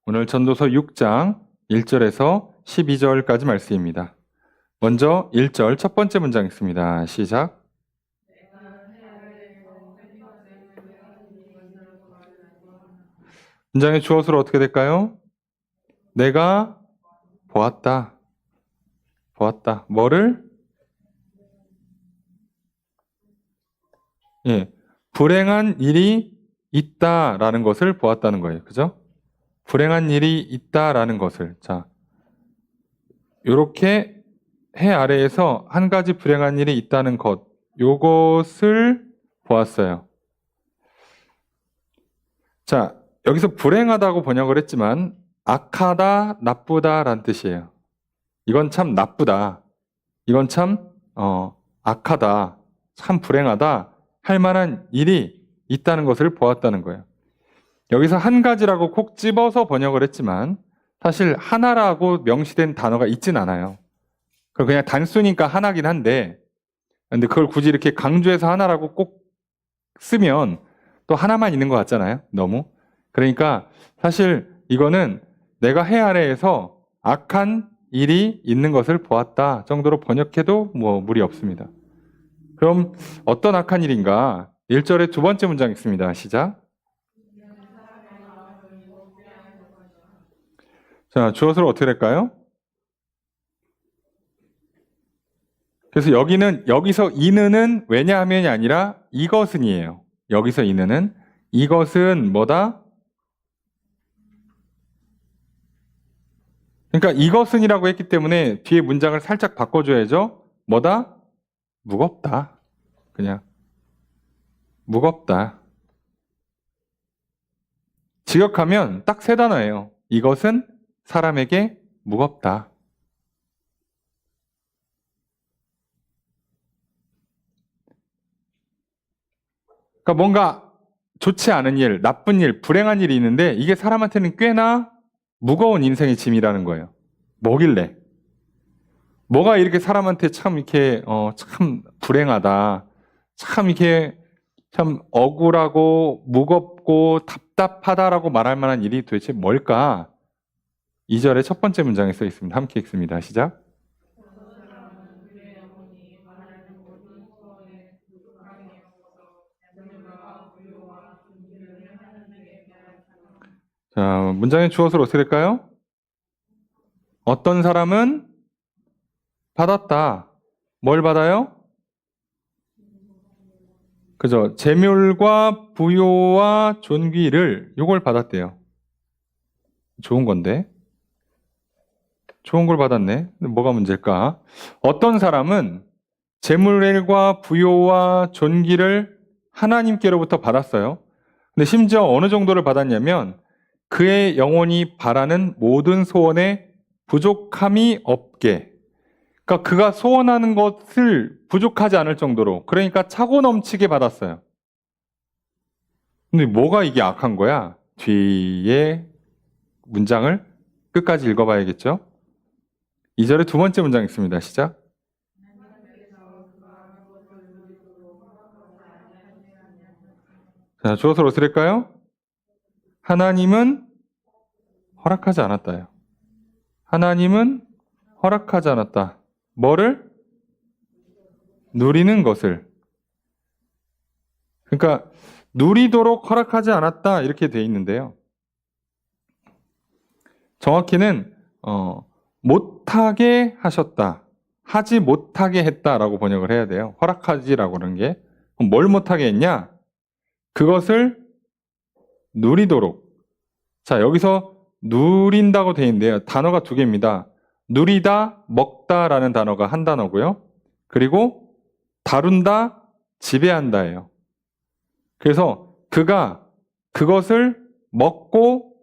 오늘 전도서 6장 1절에서 12절까지 말씀입니다. 먼저 1절 첫 번째 문장 읽습니다. 시작. 문장의 주어수로 어떻게 될까요? 내가 보았다. 보았다. 뭐를? 불행한 일이 있다라는 것을 보았다는 거예요. 그죠? 불행한 일이 있다라는 것을. 자, 요렇게 해 아래에서 한 가지 불행한 일이 있다는 것, 요것을 보았어요. 자, 여기서 불행하다고 번역을 했지만 악하다, 나쁘다라는 뜻이에요. 이건 참 나쁘다. 이건 참 악하다. 참 불행하다. 할 만한 일이 있다는 것을 보았다는 거예요. 여기서 한 가지라고 콕 집어서 번역을 했지만 사실 하나라고 명시된 단어가 있진 않아요. 그냥 단수니까 하나긴 한데 근데 그걸 굳이 이렇게 강조해서 하나라고 꼭 쓰면 또 하나만 있는 것 같잖아요. 너무. 그러니까 사실 이거는 내가 해 아래에서 악한 일이 있는 것을 보았다 정도로 번역해도 뭐 무리 없습니다. 그럼 어떤 악한 일인가? 1절의 두 번째 문장 있습니다. 시작. 자, 주어서로 어떻게 될까요? 그래서 여기서 이는은 왜냐하면이 아니라 이것은이에요. 여기서 이는은 이것은 뭐다? 그러니까 이것은이라고 했기 때문에 뒤에 문장을 살짝 바꿔줘야죠. 뭐다? 무겁다. 그냥 무겁다. 직역하면 딱 세 단어예요. 이것은 사람에게 무겁다. 그러니까 뭔가 좋지 않은 일, 나쁜 일, 불행한 일이 있는데 이게 사람한테는 꽤나 무거운 인생의 짐이라는 거예요. 뭐길래? 뭐가 이렇게 사람한테 참 이렇게 참 불행하다, 참 이렇게 참 억울하고 무겁고 답답하다라고 말할 만한 일이 도대체 뭘까? 2절의 첫 번째 문장에 써 있습니다. 함께 읽습니다. 시작. 자, 문장의 주어서로 어떻게 될까요? 어떤 사람은 받았다. 뭘 받아요? 그죠? 재물과 부요와 존귀를 요걸 받았대요. 좋은 건데. 좋은 걸 받았네. 근데 뭐가 문제일까? 어떤 사람은 재물과 부요와 존귀를 하나님께로부터 받았어요. 근데 심지어 어느 정도를 받았냐면 그의 영혼이 바라는 모든 소원에 부족함이 없게. 그러니까 그가 소원하는 것을 부족하지 않을 정도로, 그러니까 차고 넘치게 받았어요. 근데 뭐가 이게 악한 거야? 뒤에 문장을 끝까지 읽어봐야겠죠? 2절의 두 번째 문장 있습니다. 시작. 자, 주어서 어떻게 될까요? 하나님은 허락하지 않았다요. 하나님은 허락하지 않았다. 뭐를? 누리는 것을. 그러니까 누리도록 허락하지 않았다 이렇게 돼 있는데요. 정확히는 못하게 하셨다. 하지 못하게 했다라고 번역을 해야 돼요. 허락하지라고 그런 게. 그럼 뭘 못하게 했냐? 그것을 누리도록. 자, 여기서 누린다고 돼 있는데요. 단어가 두 개입니다. 누리다, 먹다라는 단어가 한 단어고요. 그리고 다룬다, 지배한다예요. 그래서 그가 그것을 먹고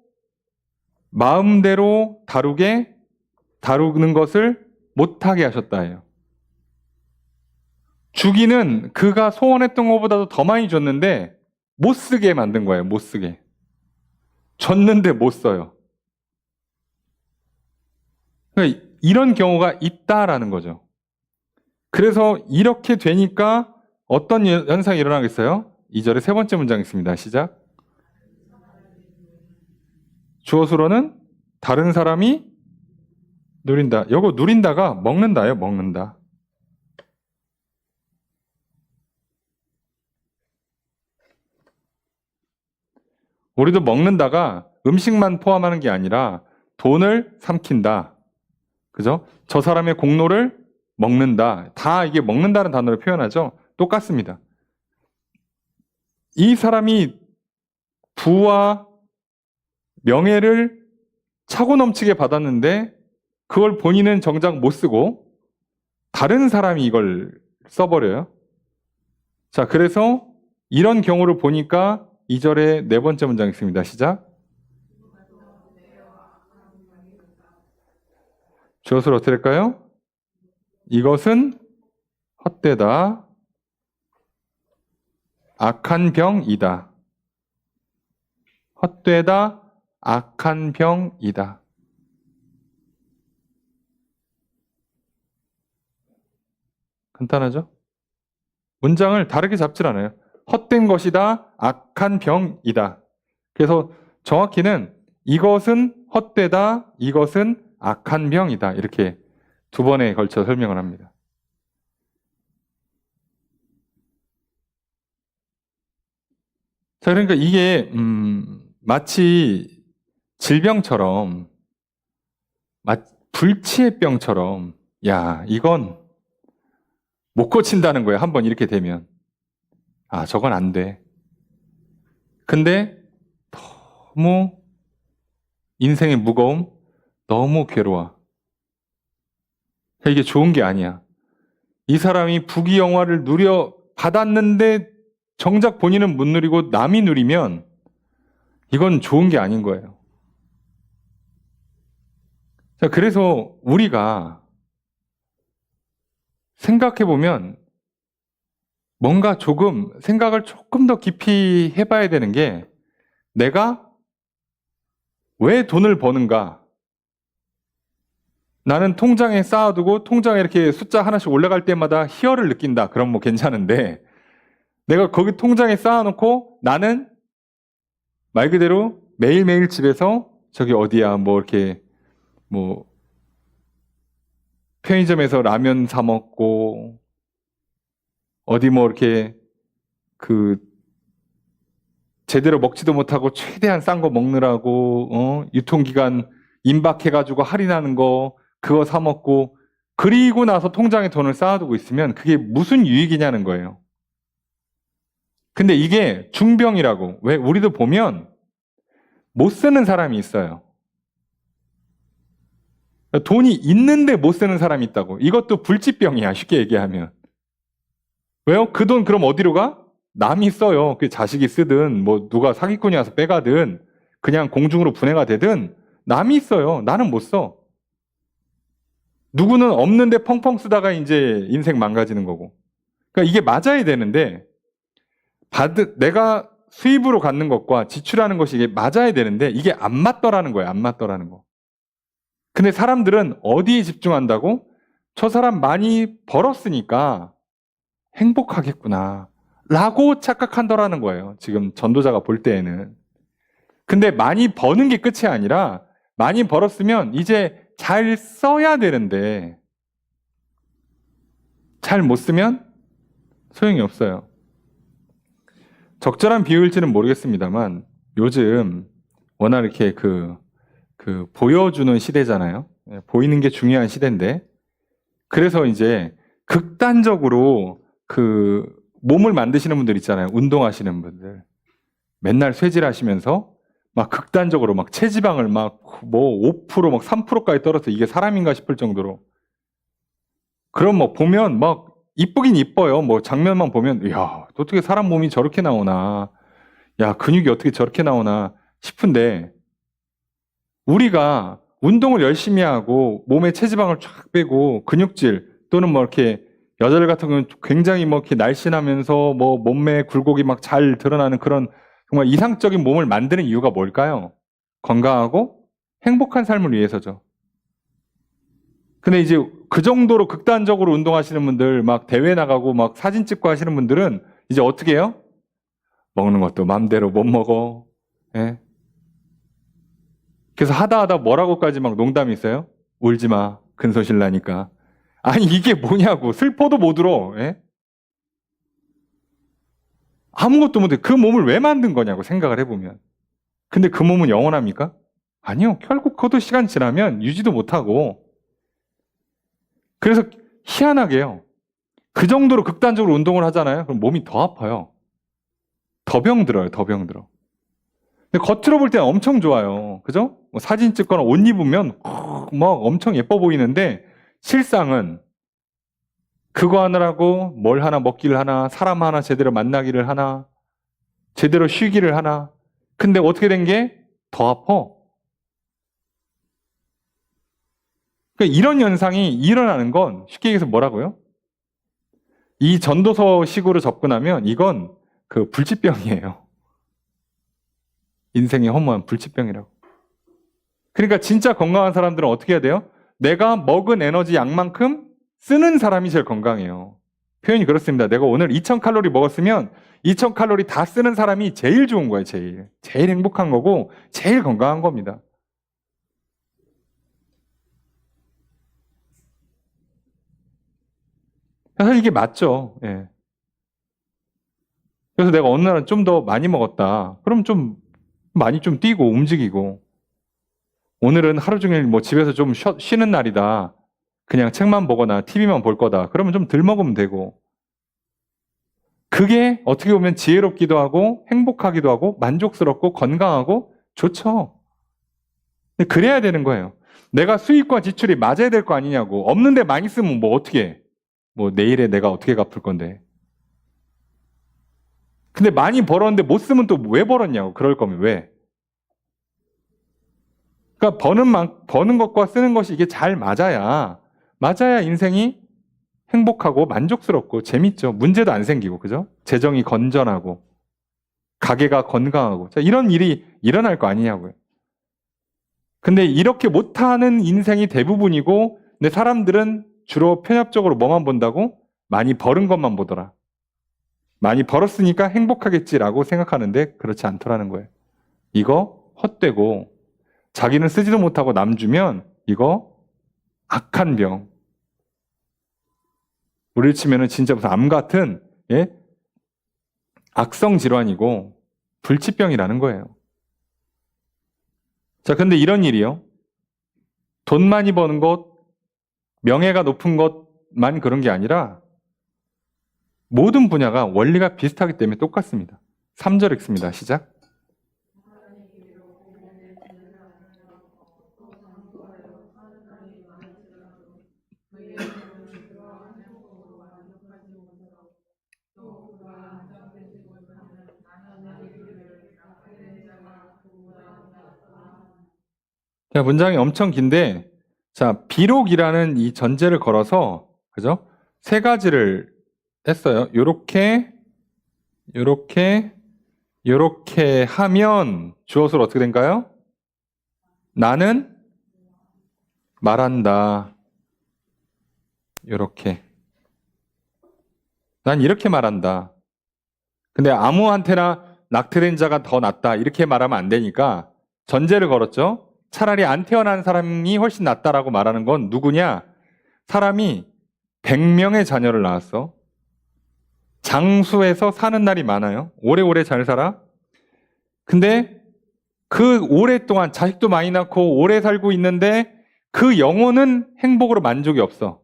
마음대로 다루는 것을 못하게 하셨다예요. 주기는 그가 소원했던 것보다도 더 많이 줬는데 못 쓰게 만든 거예요. 못 쓰게. 줬는데 못 써요. 그러니까 이런 경우가 있다라는 거죠. 그래서 이렇게 되니까 어떤 현상이 일어나겠어요? 2절의 세 번째 문장 있습니다. 시작. 주어수로는 다른 사람이 누린다. 요거 누린다가 먹는다예요. 먹는다. 우리도 먹는다가 음식만 포함하는 게 아니라 돈을 삼킨다. 그죠? 저 사람의 공로를 먹는다. 다 이게 먹는다는 단어를 표현하죠. 똑같습니다. 이 사람이 부와 명예를 차고 넘치게 받았는데 그걸 본인은 정작 못 쓰고 다른 사람이 이걸 써버려요. 자, 그래서 이런 경우를 보니까 2절에 네 번째 문장 있습니다. 시작. 주어를 어떻게 할까요? 이것은 헛되다. 악한 병이다. 헛되다. 악한 병이다. 간단하죠? 문장을 다르게 잡질 않아요. 헛된 것이다. 악한 병이다. 그래서 정확히는 이것은 헛되다. 이것은 악한 병이다. 이렇게 두 번에 걸쳐 설명을 합니다. 자, 그러니까 이게 마치 질병처럼 불치의 병처럼 야, 이건 못 고친다는 거예요. 한번 이렇게 되면. 아, 저건 안 돼. 근데 너무 인생의 무거움, 너무 괴로워. 이게 좋은 게 아니야. 이 사람이 부귀영화를 누려 받았는데 정작 본인은 못 누리고 남이 누리면 이건 좋은 게 아닌 거예요. 자, 그래서 우리가 생각해보면 뭔가 생각을 조금 더 깊이 해봐야 되는 게 내가 왜 돈을 버는가? 나는 통장에 쌓아두고 통장에 이렇게 숫자 하나씩 올라갈 때마다 희열을 느낀다. 그럼 뭐 괜찮은데 내가 거기 통장에 쌓아놓고 나는 말 그대로 매일매일 집에서 저기 어디야 뭐 이렇게 뭐 편의점에서 라면 사 먹고 어디 뭐 이렇게 제대로 먹지도 못하고 최대한 싼 거 먹느라고 유통기간 임박해가지고 할인하는 거 그거 사 먹고 그리고 나서 통장에 돈을 쌓아두고 있으면 그게 무슨 유익이냐는 거예요. 근데 이게 중병이라고. 왜? 우리도 보면 못 쓰는 사람이 있어요. 돈이 있는데 못 쓰는 사람이 있다고. 이것도 불치병이야. 쉽게 얘기하면. 왜요? 그 돈 그럼 어디로 가? 남이 써요. 그 자식이 쓰든 뭐 누가 사기꾼이 와서 빼가든 그냥 공중으로 분해가 되든 남이 써요. 나는 못 써. 누구는 없는데 펑펑 쓰다가 이제 인생 망가지는 거고. 그러니까 이게 맞아야 되는데 내가 수입으로 갖는 것과 지출하는 것이 이게 맞아야 되는데 이게 안 맞더라는 거예요. 안 맞더라는 거. 근데 사람들은 어디에 집중한다고? 저 사람 많이 벌었으니까 행복하겠구나 라고 착각한다라는 거예요. 지금 전도자가 볼 때에는. 근데 많이 버는 게 끝이 아니라 많이 벌었으면 이제 잘 써야 되는데 잘 못 쓰면 소용이 없어요. 적절한 비유일지는 모르겠습니다만 요즘 워낙 이렇게 보여주는 시대잖아요. 보이는 게 중요한 시대인데 그래서 이제 극단적으로 몸을 만드시는 분들 있잖아요. 운동하시는 분들. 맨날 쇠질하시면서 막 극단적으로 막 체지방을 막 뭐 5%, 막 3%까지 떨어서 이게 사람인가 싶을 정도로. 그럼 뭐 보면 막 이쁘긴 이뻐요. 뭐 장면만 보면 이야, 어떻게 사람 몸이 저렇게 나오나. 야, 근육이 어떻게 저렇게 나오나 싶은데 우리가 운동을 열심히 하고 몸에 체지방을 쫙 빼고 근육질 또는 뭐 이렇게 여자들 같은 경우는 굉장히 뭐 이렇게 날씬하면서 뭐 몸매 굴곡이 막 잘 드러나는 그런 정말 이상적인 몸을 만드는 이유가 뭘까요? 건강하고 행복한 삶을 위해서죠. 근데 이제 그 정도로 극단적으로 운동하시는 분들 막 대회 나가고 막 사진 찍고 하시는 분들은 이제 어떻게 해요? 먹는 것도 맘대로 못 먹어. 예? 그래서 하다 뭐라고까지 막 농담이 있어요? 울지 마. 근소실 나니까. 아니 이게 뭐냐고. 슬퍼도 못 울어. 예? 아무것도 못해. 그 몸을 왜 만든 거냐고 생각을 해보면. 근데 그 몸은 영원합니까? 아니요. 결국 그것도 시간 지나면 유지도 못하고. 그래서 희한하게요. 그 정도로 극단적으로 운동을 하잖아요. 그럼 몸이 더 아파요. 더 병들어요. 더 병들어. 근데 겉으로 볼 때는 엄청 좋아요. 그죠? 뭐 사진 찍거나 옷 입으면 막 엄청 예뻐 보이는데 실상은 그거 하느라고 뭘 하나 먹기를 하나, 사람 하나 제대로 만나기를 하나, 제대로 쉬기를 하나. 근데 어떻게 된 게 더 아파. 그러니까 이런 현상이 일어나는 건 쉽게 얘기해서 뭐라고요? 이 전도서식으로 접근하면 이건 그 불치병이에요. 인생의 허무한 불치병이라고. 그러니까 진짜 건강한 사람들은 어떻게 해야 돼요? 내가 먹은 에너지 양만큼 쓰는 사람이 제일 건강해요. 표현이 그렇습니다. 내가 오늘 2000칼로리 먹었으면 2000칼로리 다 쓰는 사람이 제일 좋은 거예요. 제일 행복한 거고 제일 건강한 겁니다. 사실 이게 맞죠. 예. 그래서 내가 어느 날은 좀 더 많이 먹었다. 그럼 좀 많이 좀 뛰고 움직이고, 오늘은 하루 종일 뭐 집에서 좀 쉬는 날이다. 그냥 책만 보거나 TV만 볼 거다. 그러면 좀 덜 먹으면 되고. 그게 어떻게 보면 지혜롭기도 하고 행복하기도 하고 만족스럽고 건강하고 좋죠. 근데 그래야 되는 거예요. 내가 수입과 지출이 맞아야 될 거 아니냐고. 없는데 많이 쓰면 뭐 어떻게 해? 뭐 내일에 내가 어떻게 갚을 건데. 근데 많이 벌었는데 못 쓰면 또 왜 벌었냐고. 그럴 거면 왜? 그러니까 버는 것과 쓰는 것이 이게 잘 맞아야 인생이 행복하고 만족스럽고 재밌죠. 문제도 안 생기고, 그죠? 재정이 건전하고, 가게가 건강하고. 자, 이런 일이 일어날 거 아니냐고요. 근데 이렇게 못하는 인생이 대부분이고, 근데 사람들은 주로 편협적으로 뭐만 본다고? 많이 벌은 것만 보더라. 많이 벌었으니까 행복하겠지라고 생각하는데 그렇지 않더라는 거예요. 이거 헛되고, 자기는 쓰지도 못하고 남 주면 이거 악한 병. 우리를 치면은 진짜 무슨 암 같은, 예? 악성 질환이고 불치병이라는 거예요. 자, 근데 이런 일이요. 돈 많이 버는 것, 명예가 높은 것만 그런 게 아니라 모든 분야가 원리가 비슷하기 때문에 똑같습니다. 3절 읽습니다. 시작. 자, 문장이 엄청 긴데, 자, 비록이라는 이 전제를 걸어서, 그죠? 세 가지를 했어요. 요렇게 하면 주어수로 어떻게 된가요? 나는 말한다. 요렇게. 난 이렇게 말한다. 근데 아무한테나 낙태된 자가 더 낫다. 이렇게 말하면 안 되니까 전제를 걸었죠. 차라리 안 태어난 사람이 훨씬 낫다라고 말하는 건 누구냐? 사람이 100명의 자녀를 낳았어. 장수해서 사는 날이 많아요. 오래오래 잘 살아. 근데 그 오랫동안 자식도 많이 낳고 오래 살고 있는데 그 영혼은 행복으로 만족이 없어.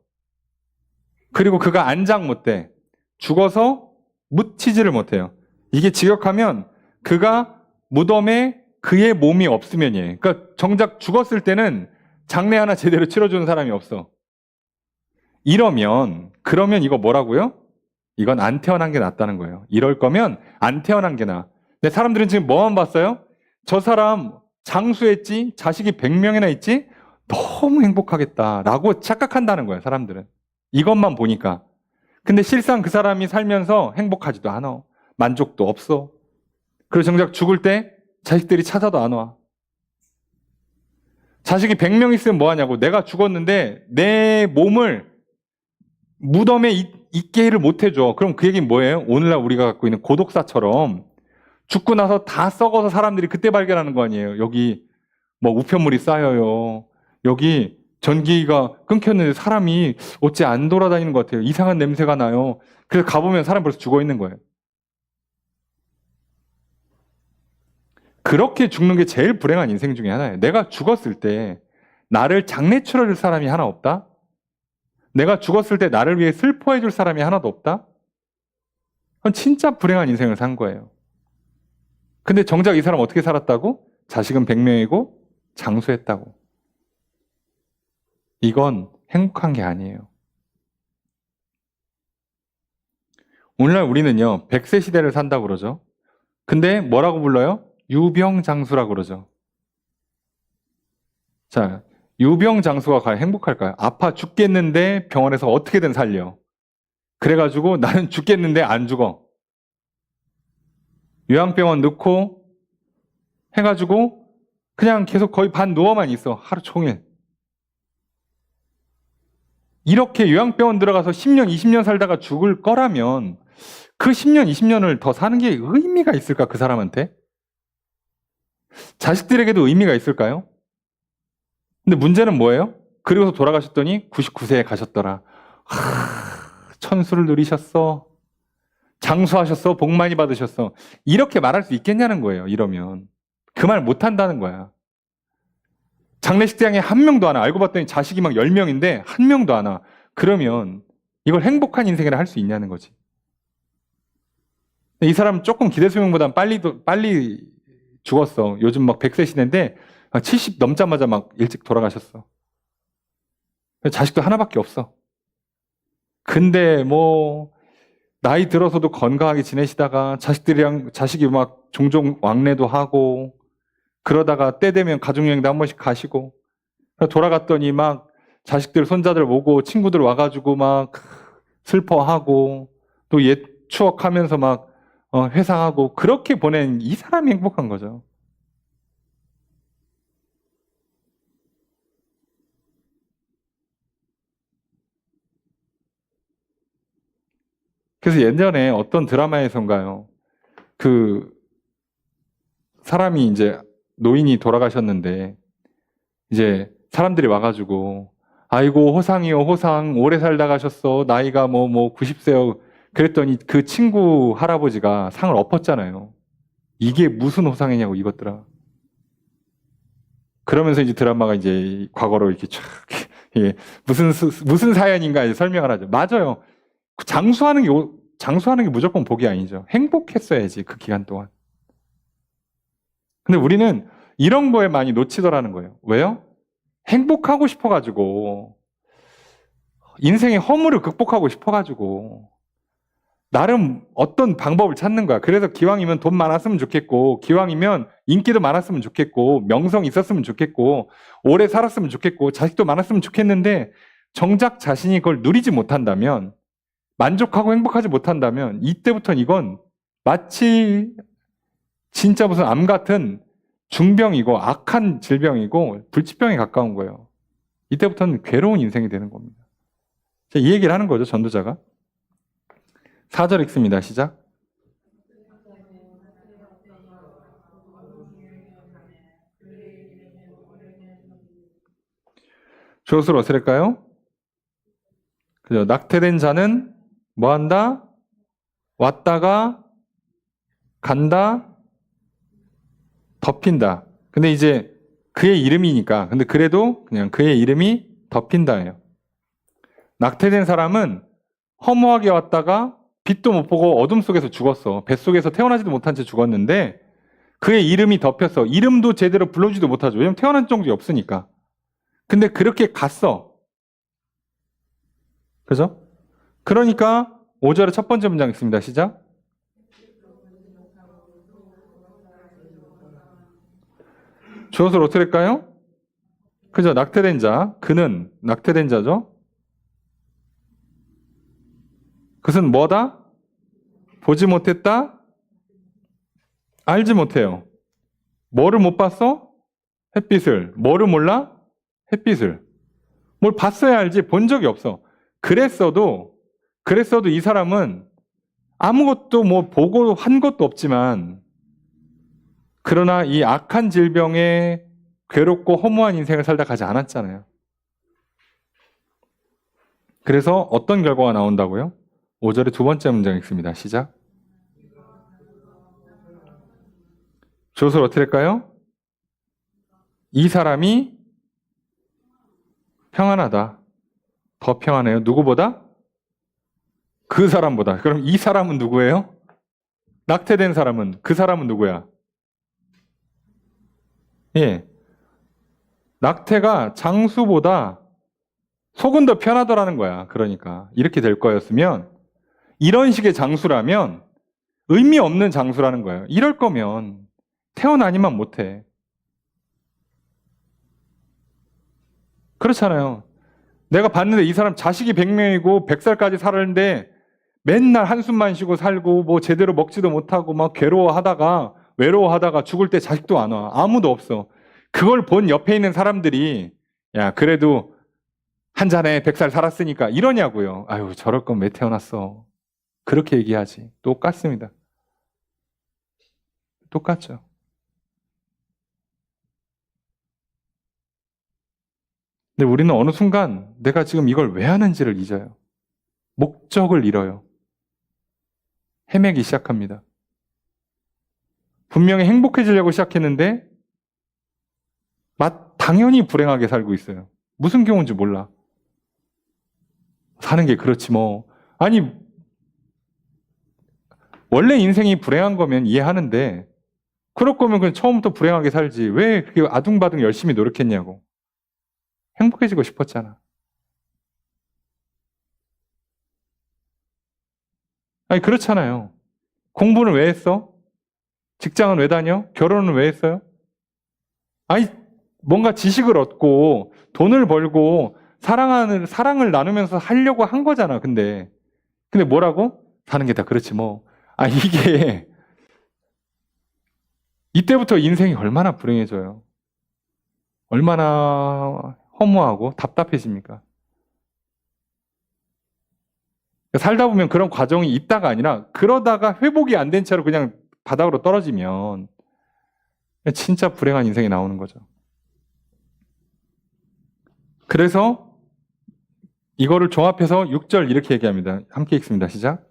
그리고 그가 안장 못 돼. 죽어서 묻히지를 못해요. 이게 직역하면 그가 무덤에 그의 몸이 없으면이에요. 그러니까 정작 죽었을 때는 장례 하나 제대로 치러주는 사람이 없어. 그러면 이거 뭐라고요? 이건 안 태어난 게 낫다는 거예요. 이럴 거면 안 태어난 게 나아. 근데 사람들은 지금 뭐만 봤어요? 저 사람 장수했지? 자식이 100명이나 있지? 너무 행복하겠다라고 착각한다는 거예요, 사람들은. 이것만 보니까. 근데 실상 그 사람이 살면서 행복하지도 않아. 만족도 없어. 그리고 정작 죽을 때 자식들이 찾아도 안 와. 자식이 100명 있으면 뭐하냐고. 내가 죽었는데 내 몸을 무덤에 있게를 못 해줘. 그럼 그 얘기는 뭐예요? 오늘날 우리가 갖고 있는 고독사처럼 죽고 나서 다 썩어서 사람들이 그때 발견하는 거 아니에요. 여기 뭐 우편물이 쌓여요. 여기 전기가 끊겼는데 사람이 어째 안 돌아다니는 것 같아요. 이상한 냄새가 나요. 그래서 가보면 사람 벌써 죽어 있는 거예요. 그렇게 죽는 게 제일 불행한 인생 중에 하나예요. 내가 죽었을 때 나를 장례 치러줄 사람이 하나 없다? 내가 죽었을 때 나를 위해 슬퍼해 줄 사람이 하나도 없다? 그건 진짜 불행한 인생을 산 거예요. 근데 정작 이 사람 어떻게 살았다고? 자식은 100명이고 장수했다고. 이건 행복한 게 아니에요. 오늘날 우리는요, 100세 시대를 산다고 그러죠. 근데 뭐라고 불러요? 유병장수라고 그러죠. 자, 유병장수가 과연 행복할까요? 아파 죽겠는데 병원에서 어떻게든 살려. 그래가지고 나는 죽겠는데 안 죽어. 요양병원 넣고 해가지고 그냥 계속 거의 반 누워만 있어. 하루 종일. 이렇게 요양병원 들어가서 10년, 20년 살다가 죽을 거라면 그 10년, 20년을 더 사는 게 의미가 있을까, 그 사람한테? 자식들에게도 의미가 있을까요? 근데 문제는 뭐예요? 그리고서 돌아가셨더니 99세에 가셨더라. 천수를 누리셨어. 장수하셨어. 복 많이 받으셨어. 이렇게 말할 수 있겠냐는 거예요, 이러면. 그 말 못한다는 거야. 장례식장에 한 명도 안 와. 알고 봤더니 자식이 막 10명인데 한 명도 안 와. 그러면 이걸 행복한 인생이라 할 수 있냐는 거지. 이 사람 조금 기대 수명보다 빨리 죽었어. 요즘 막 100세 시대인데 70 넘자마자 막 일찍 돌아가셨어. 자식도 하나밖에 없어. 근데 뭐 나이 들어서도 건강하게 지내시다가 자식이 막 종종 왕래도 하고 그러다가 때 되면 가족여행도 한 번씩 가시고 돌아갔더니 막 자식들 손자들 오고 친구들 와가지고 막 슬퍼하고 또 옛 추억하면서 막 회상하고 그렇게 보낸 이 사람이 행복한 거죠. 그래서 예전에 어떤 드라마에선가요? 그 사람이 이제 노인이 돌아가셨는데 이제 사람들이 와가지고 아이고 호상이요 호상 오래 살다 가셨어 나이가 뭐 90세요 그랬더니 그 친구 할아버지가 상을 엎었잖아요. 이게 무슨 호상이냐고 이것들아. 그러면서 이제 드라마가 이제 과거로 이렇게 쫙 예, 무슨 사연인가 설명을 하죠. 맞아요. 장수하는 게 무조건 복이 아니죠. 행복했어야지 그 기간 동안. 근데 우리는 이런 거에 많이 놓치더라는 거예요. 왜요? 행복하고 싶어가지고 인생의 허물을 극복하고 싶어가지고 나름 어떤 방법을 찾는 거야. 그래서 기왕이면 돈 많았으면 좋겠고 기왕이면 인기도 많았으면 좋겠고 명성 있었으면 좋겠고 오래 살았으면 좋겠고 자식도 많았으면 좋겠는데 정작 자신이 그걸 누리지 못한다면 만족하고 행복하지 못한다면 이때부터는 이건 마치 진짜 무슨 암 같은 중병이고 악한 질병이고 불치병에 가까운 거예요. 이때부터는 괴로운 인생이 되는 겁니다. 이 얘기를 하는 거죠, 전도자가. 4절 읽습니다. 시작. 주엇을 어찌할까요? 그죠? 낙태된 자는 뭐 한다? 왔다가 간다? 덮인다. 근데 이제 그의 이름이니까. 근데 그래도 그냥 그의 이름이 덮인다예요. 낙태된 사람은 허무하게 왔다가 빛도 못 보고 어둠 속에서 죽었어. 뱃속에서 태어나지도 못한 채 죽었는데 그의 이름이 덮였어. 이름도 제대로 불러주지도 못하죠. 왜냐면 태어난 적이 없으니까. 근데 그렇게 갔어. 그죠? 그러니까 5절의 첫 번째 문장 있습니다. 시작. 주어를 어떻게 할까요? 그죠? 낙태된 자. 그는 낙태된 자죠. 그것은 뭐다? 보지 못했다? 알지 못해요. 뭐를 못 봤어? 햇빛을. 뭐를 몰라? 햇빛을. 뭘 봤어야 알지 본 적이 없어. 그랬어도 이 사람은 아무것도 뭐 보고 한 것도 없지만 그러나 이 악한 질병에 괴롭고 허무한 인생을 살다 가지 않았잖아요. 그래서 어떤 결과가 나온다고요? 5절의 두 번째 문장 읽습니다. 시작. 조설 어떻게 할까요? 이 사람이 평안하다. 더 평안해요. 누구보다? 그 사람보다. 그럼 이 사람은 누구예요? 낙태된 사람은. 그 사람은 누구야? 예. 낙태가 장수보다 속은 더 편하더라는 거야. 그러니까 이렇게 될 거였으면, 이런 식의 장수라면 의미 없는 장수라는 거예요. 이럴 거면 태어나니만 못해. 그렇잖아요. 내가 봤는데 이 사람 자식이 100명이고 100살까지 살았는데 맨날 한숨만 쉬고 살고 뭐 제대로 먹지도 못하고 막 외로워하다가 죽을 때 자식도 안 와. 아무도 없어. 그걸 본 옆에 있는 사람들이 야 그래도 한 잔에 100살 살았으니까 이러냐고요. 아유 저럴 건 왜 태어났어. 그렇게 얘기하지. 똑같습니다. 똑같죠. 근데 우리는 어느 순간 내가 지금 이걸 왜 하는지를 잊어요. 목적을 잃어요. 헤매기 시작합니다. 분명히 행복해지려고 시작했는데 당연히 불행하게 살고 있어요. 무슨 경우인지 몰라. 사는 게 그렇지 뭐. 아니 원래 인생이 불행한 거면 이해하는데 그럴 거면 그냥 처음부터 불행하게 살지. 왜 그렇게 아둥바둥 열심히 노력했냐고. 행복해지고 싶었잖아. 아니 그렇잖아요. 공부는 왜 했어? 직장은 왜 다녀? 결혼은 왜 했어요? 아니 뭔가 지식을 얻고 돈을 벌고 사랑을 나누면서 하려고 한 거잖아. 근데 뭐라고? 사는 게 다 그렇지 뭐. 아 이게 이때부터 인생이 얼마나 불행해져요. 얼마나 허무하고 답답해집니까? 살다 보면 그런 과정이 있다가 아니라 그러다가 회복이 안 된 채로 그냥 바닥으로 떨어지면 진짜 불행한 인생이 나오는 거죠. 그래서 이거를 종합해서 6절 이렇게 얘기합니다. 함께 읽습니다. 시작.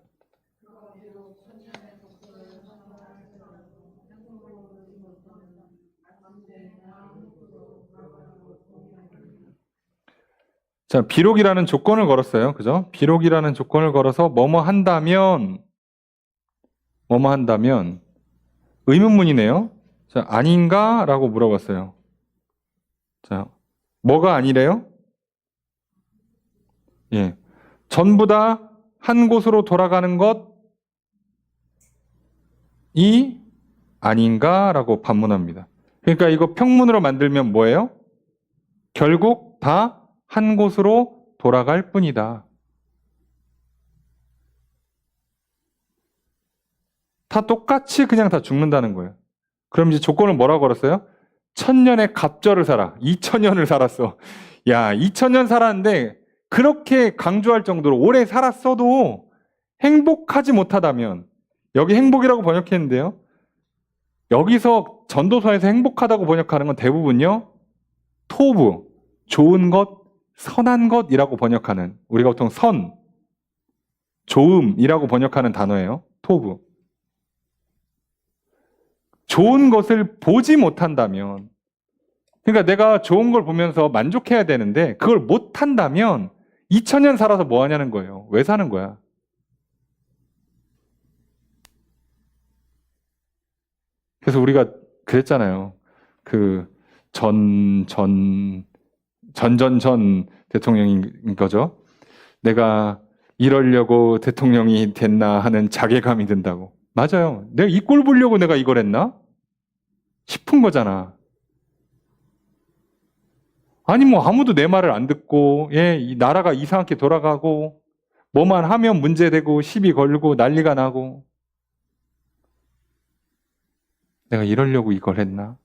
자, 비록이라는 조건을 걸었어요. 그죠? 비록이라는 조건을 걸어서 뭐뭐 한다면 의문문이네요. 자, 아닌가? 라고 물어봤어요. 자, 뭐가 아니래요? 예. 전부 다 한 곳으로 돌아가는 것이 아닌가? 라고 반문합니다. 그러니까 이거 평문으로 만들면 뭐예요? 결국 다 한 곳으로 돌아갈 뿐이다. 다 똑같이 그냥 다 죽는다는 거예요. 그럼 이제 조건을 뭐라고 걸었어요? 1000년의 갑절을 살아. 2000년을 살았어. 야, 2000년 살았는데 그렇게 강조할 정도로 오래 살았어도 행복하지 못하다면, 여기 행복이라고 번역했는데요. 여기서 전도서에서 행복하다고 번역하는 건 대부분요. 토부, 좋은 것, 선한 것이라고 번역하는, 우리가 보통 좋음이라고 번역하는 단어예요. 토부. 좋은 것을 보지 못한다면, 그러니까 내가 좋은 걸 보면서 만족해야 되는데 그걸 못한다면 2000년 살아서 뭐 하냐는 거예요. 왜 사는 거야? 그래서 우리가 그랬잖아요. 전 대통령인 거죠. 내가 이러려고 대통령이 됐나 하는 자괴감이 든다고. 맞아요. 내가 이 꼴 보려고 내가 이걸 했나? 싶은 거잖아. 아니 뭐 아무도 내 말을 안 듣고, 이 나라가 이상하게 돌아가고, 뭐만 하면 문제되고 시비 걸고 난리가 나고, 내가 이러려고 이걸 했나?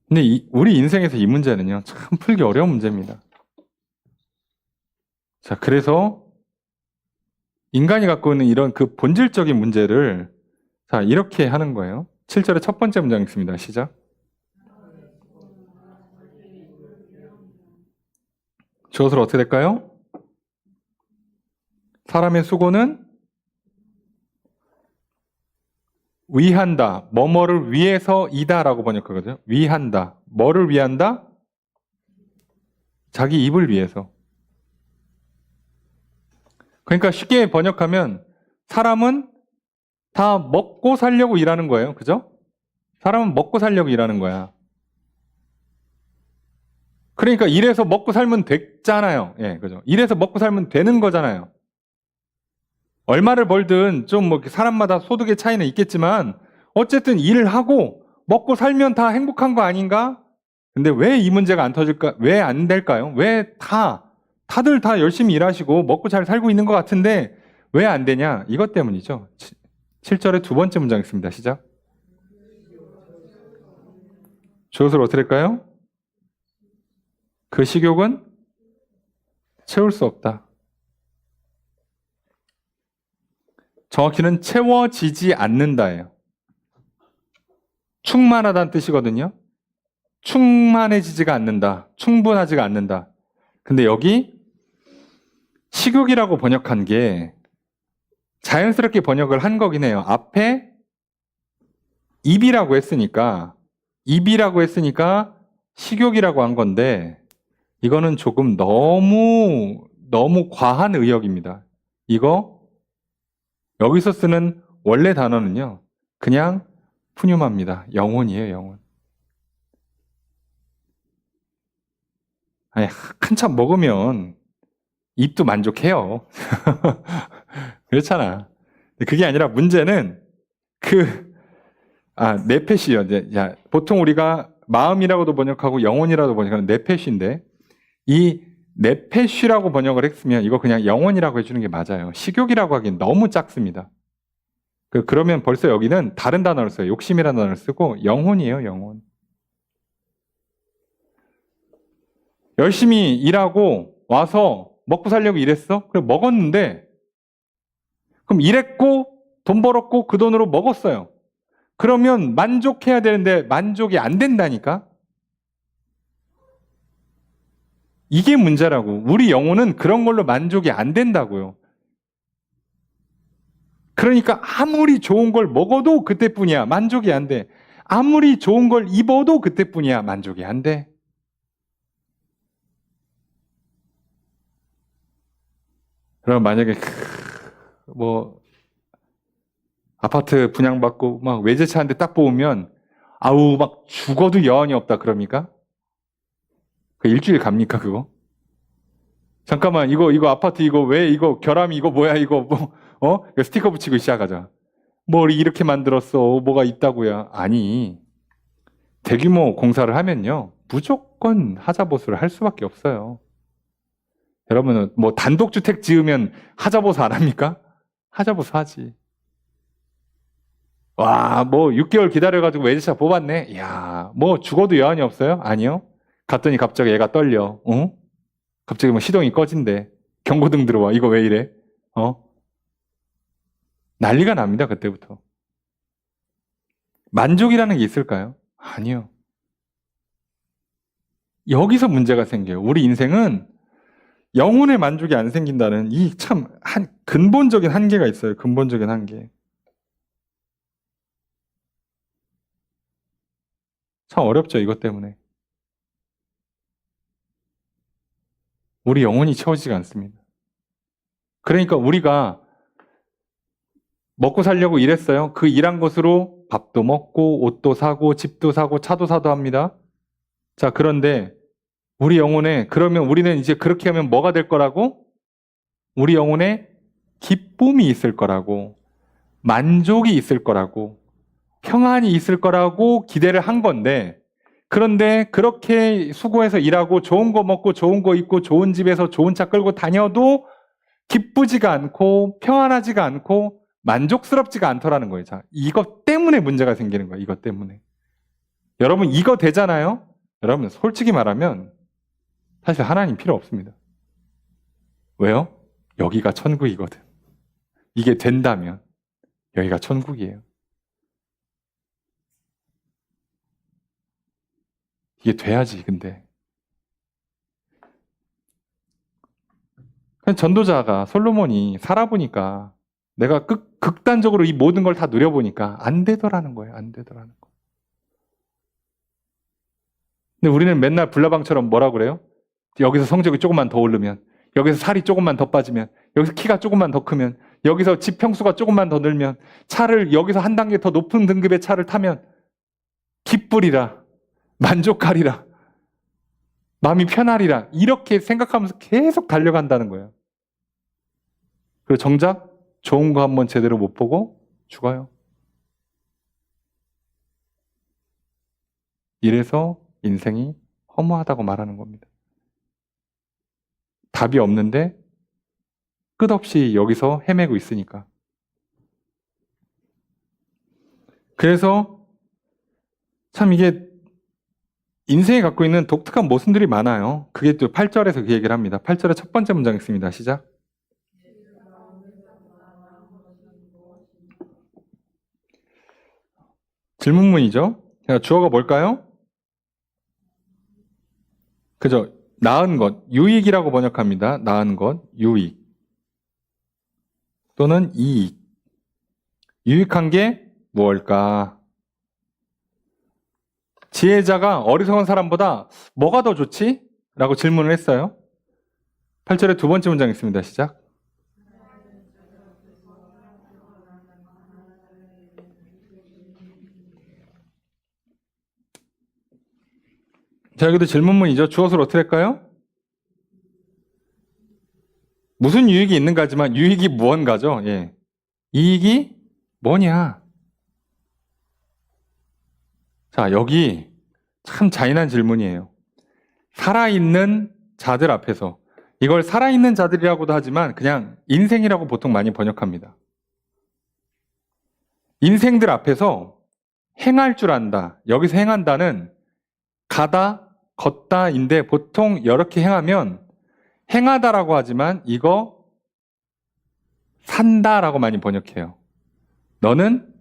근데 우리 인생에서 이 문제는요, 참 풀기 어려운 문제입니다. 자, 그래서 인간이 갖고 있는 이런 그 본질적인 문제를 자, 이렇게 하는 거예요. 7절의 첫 번째 문장 있습니다. 시작. 주어서로 어떻게 될까요? 사람의 수고는 위한다. 뭐뭐를 위해서이다 라고 번역하거든요. 위한다. 뭐를 위한다? 자기 입을 위해서. 그러니까 쉽게 번역하면 사람은 다 먹고 살려고 일하는 거예요. 그죠? 사람은 먹고 살려고 일하는 거야. 그러니까 일해서 먹고 살면 됐잖아요. 예, 그죠? 일해서 먹고 살면 되는 거잖아요. 얼마를 벌든 좀 뭐 사람마다 소득의 차이는 있겠지만 어쨌든 일을 하고 먹고 살면 다 행복한 거 아닌가? 근데 왜 이 문제가 안 터질까? 왜 안 될까요? 왜 다들 다 열심히 일하시고 먹고 잘 살고 있는 것 같은데 왜 안 되냐? 이것 때문이죠. 7절의 두 번째 문장 있습니다. 시작. 주어서로 어떻게 될까요? 그 식욕은 채울 수 없다. 정확히는 채워지지 않는다예요. 충만하다는 뜻이거든요. 충만해지지가 않는다. 충분하지가 않는다. 근데 여기 식욕이라고 번역한 게 자연스럽게 번역을 한 거긴 해요. 앞에 입이라고 했으니까 식욕이라고 한 건데 이거는 조금 너무 과한 의역입니다. 이거 여기서 쓰는 원래 단어는요. 그냥 푸뉴마입니다. 영혼이에요. 영혼. 아니, 한참 먹으면 입도 만족해요. 그렇잖아. 그게 아니라 문제는 네페시요. 보통 우리가 마음이라고도 번역하고 영혼이라고 번역하는 네페시인데 이 네페시라고 번역을 했으면 이거 그냥 영혼이라고 해주는 게 맞아요. 식욕이라고 하기엔 너무 작습니다. 그러면 벌써 여기는 다른 단어를 써요. 욕심이라는 단어를 쓰고 영혼이에요. 영혼. 열심히 일하고 와서 먹고 살려고 일했어? 그래 먹었는데 그럼 일했고 돈 벌었고 그 돈으로 먹었어요. 그러면 만족해야 되는데 만족이 안 된다니까? 이게 문제라고. 우리 영혼은 그런 걸로 만족이 안 된다고요. 그러니까 아무리 좋은 걸 먹어도 그때뿐이야. 만족이 안 돼. 아무리 좋은 걸 입어도 그때뿐이야. 만족이 안 돼. 그럼 만약에 아파트 분양받고 막 외제차 한 대 딱 뽑으면 아우 막 죽어도 여한이 없다 그럽니까? 그 일주일 갑니까 그거? 잠깐만 이거 아파트 이거 왜 이거 결함이 이거 뭐야 이거 스티커 붙이고 시작하자. 뭘 이렇게 만들었어? 뭐가 있다고야? 아니 대규모 공사를 하면요 무조건 하자보수를 할 수밖에 없어요. 여러분은 뭐 단독주택 지으면 하자보수 안 합니까? 하자보수 하지. 와, 6개월 기다려가지고 외제차 뽑았네? 이야, 죽어도 여한이 없어요? 아니요. 갔더니 갑자기 얘가 떨려. 어? 갑자기 시동이 꺼진대. 경고등 들어와. 이거 왜 이래? 난리가 납니다, 그때부터. 만족이라는 게 있을까요? 아니요. 여기서 문제가 생겨요. 우리 인생은 영혼의 만족이 안 생긴다는 이 참 근본적인 한계가 있어요. 근본적인 한계. 참 어렵죠, 이것 때문에. 우리 영혼이 채워지지가 않습니다. 그러니까 우리가 먹고 살려고 일했어요. 그 일한 것으로 밥도 먹고 옷도 사고 집도 사고 차도 사도 합니다. 자, 그런데 우리 영혼에 그러면 우리는 이제 그렇게 하면 뭐가 될 거라고? 우리 영혼에 기쁨이 있을 거라고 만족이 있을 거라고 평안이 있을 거라고 기대를 한 건데 그런데 그렇게 수고해서 일하고 좋은 거 먹고 좋은 거 입고 좋은 집에서 좋은 차 끌고 다녀도 기쁘지가 않고 평안하지가 않고 만족스럽지가 않더라는 거예요. 자, 이것 때문에 문제가 생기는 거예요. 이것 때문에. 여러분 이거 되잖아요. 여러분 솔직히 말하면 사실 하나님 필요 없습니다. 왜요? 여기가 천국이거든. 이게 된다면 여기가 천국이에요. 이게 돼야지, 근데. 전도자가, 솔로몬이 살아보니까 내가 극단적으로 이 모든 걸 다 누려보니까 안 되더라는 거예요. 안 되더라는 거. 근데 우리는 맨날 불나방처럼 뭐라 그래요? 여기서 성적이 조금만 더 오르면, 여기서 살이 조금만 더 빠지면, 여기서 키가 조금만 더 크면, 여기서 집 평수가 조금만 더 늘면, 차를 여기서 한 단계 더 높은 등급의 차를 타면 기쁘리라, 만족하리라, 마음이 편하리라, 이렇게 생각하면서 계속 달려간다는 거예요. 그리고 정작 좋은 거 한번 제대로 못 보고 죽어요. 이래서 인생이 허무하다고 말하는 겁니다. 답이 없는데 끝없이 여기서 헤매고 있으니까. 그래서 참 이게 인생이 갖고 있는 독특한 모순들이 많아요. 그게 또 8절에서 그 얘기를 합니다. 8절의 첫 번째 문장 있습니다. 시작. 질문문이죠. 주어가 뭘까요? 그죠? 나은 것, 유익이라고 번역합니다. 나은 것, 유익. 또는 이익. 유익한 게 무엇일까? 지혜자가 어리석은 사람보다 뭐가 더 좋지? 라고 질문을 했어요. 8절의 두 번째 문장 있습니다. 시작. 자, 여기도 질문문이죠. 주어를 어떻게 할까요? 무슨 유익이 있는가지만 유익이 무언가죠. 예. 이익이 뭐냐? 자, 여기 참 잔인한 질문이에요. 살아있는 자들 앞에서, 이걸 살아있는 자들이라고도 하지만 그냥 인생이라고 보통 많이 번역합니다. 인생들 앞에서 행할 줄 안다. 여기서 행한다는 가다, 걷다인데 보통 이렇게 행하면 행하다라고 하지만 이거 산다라고 많이 번역해요. 너는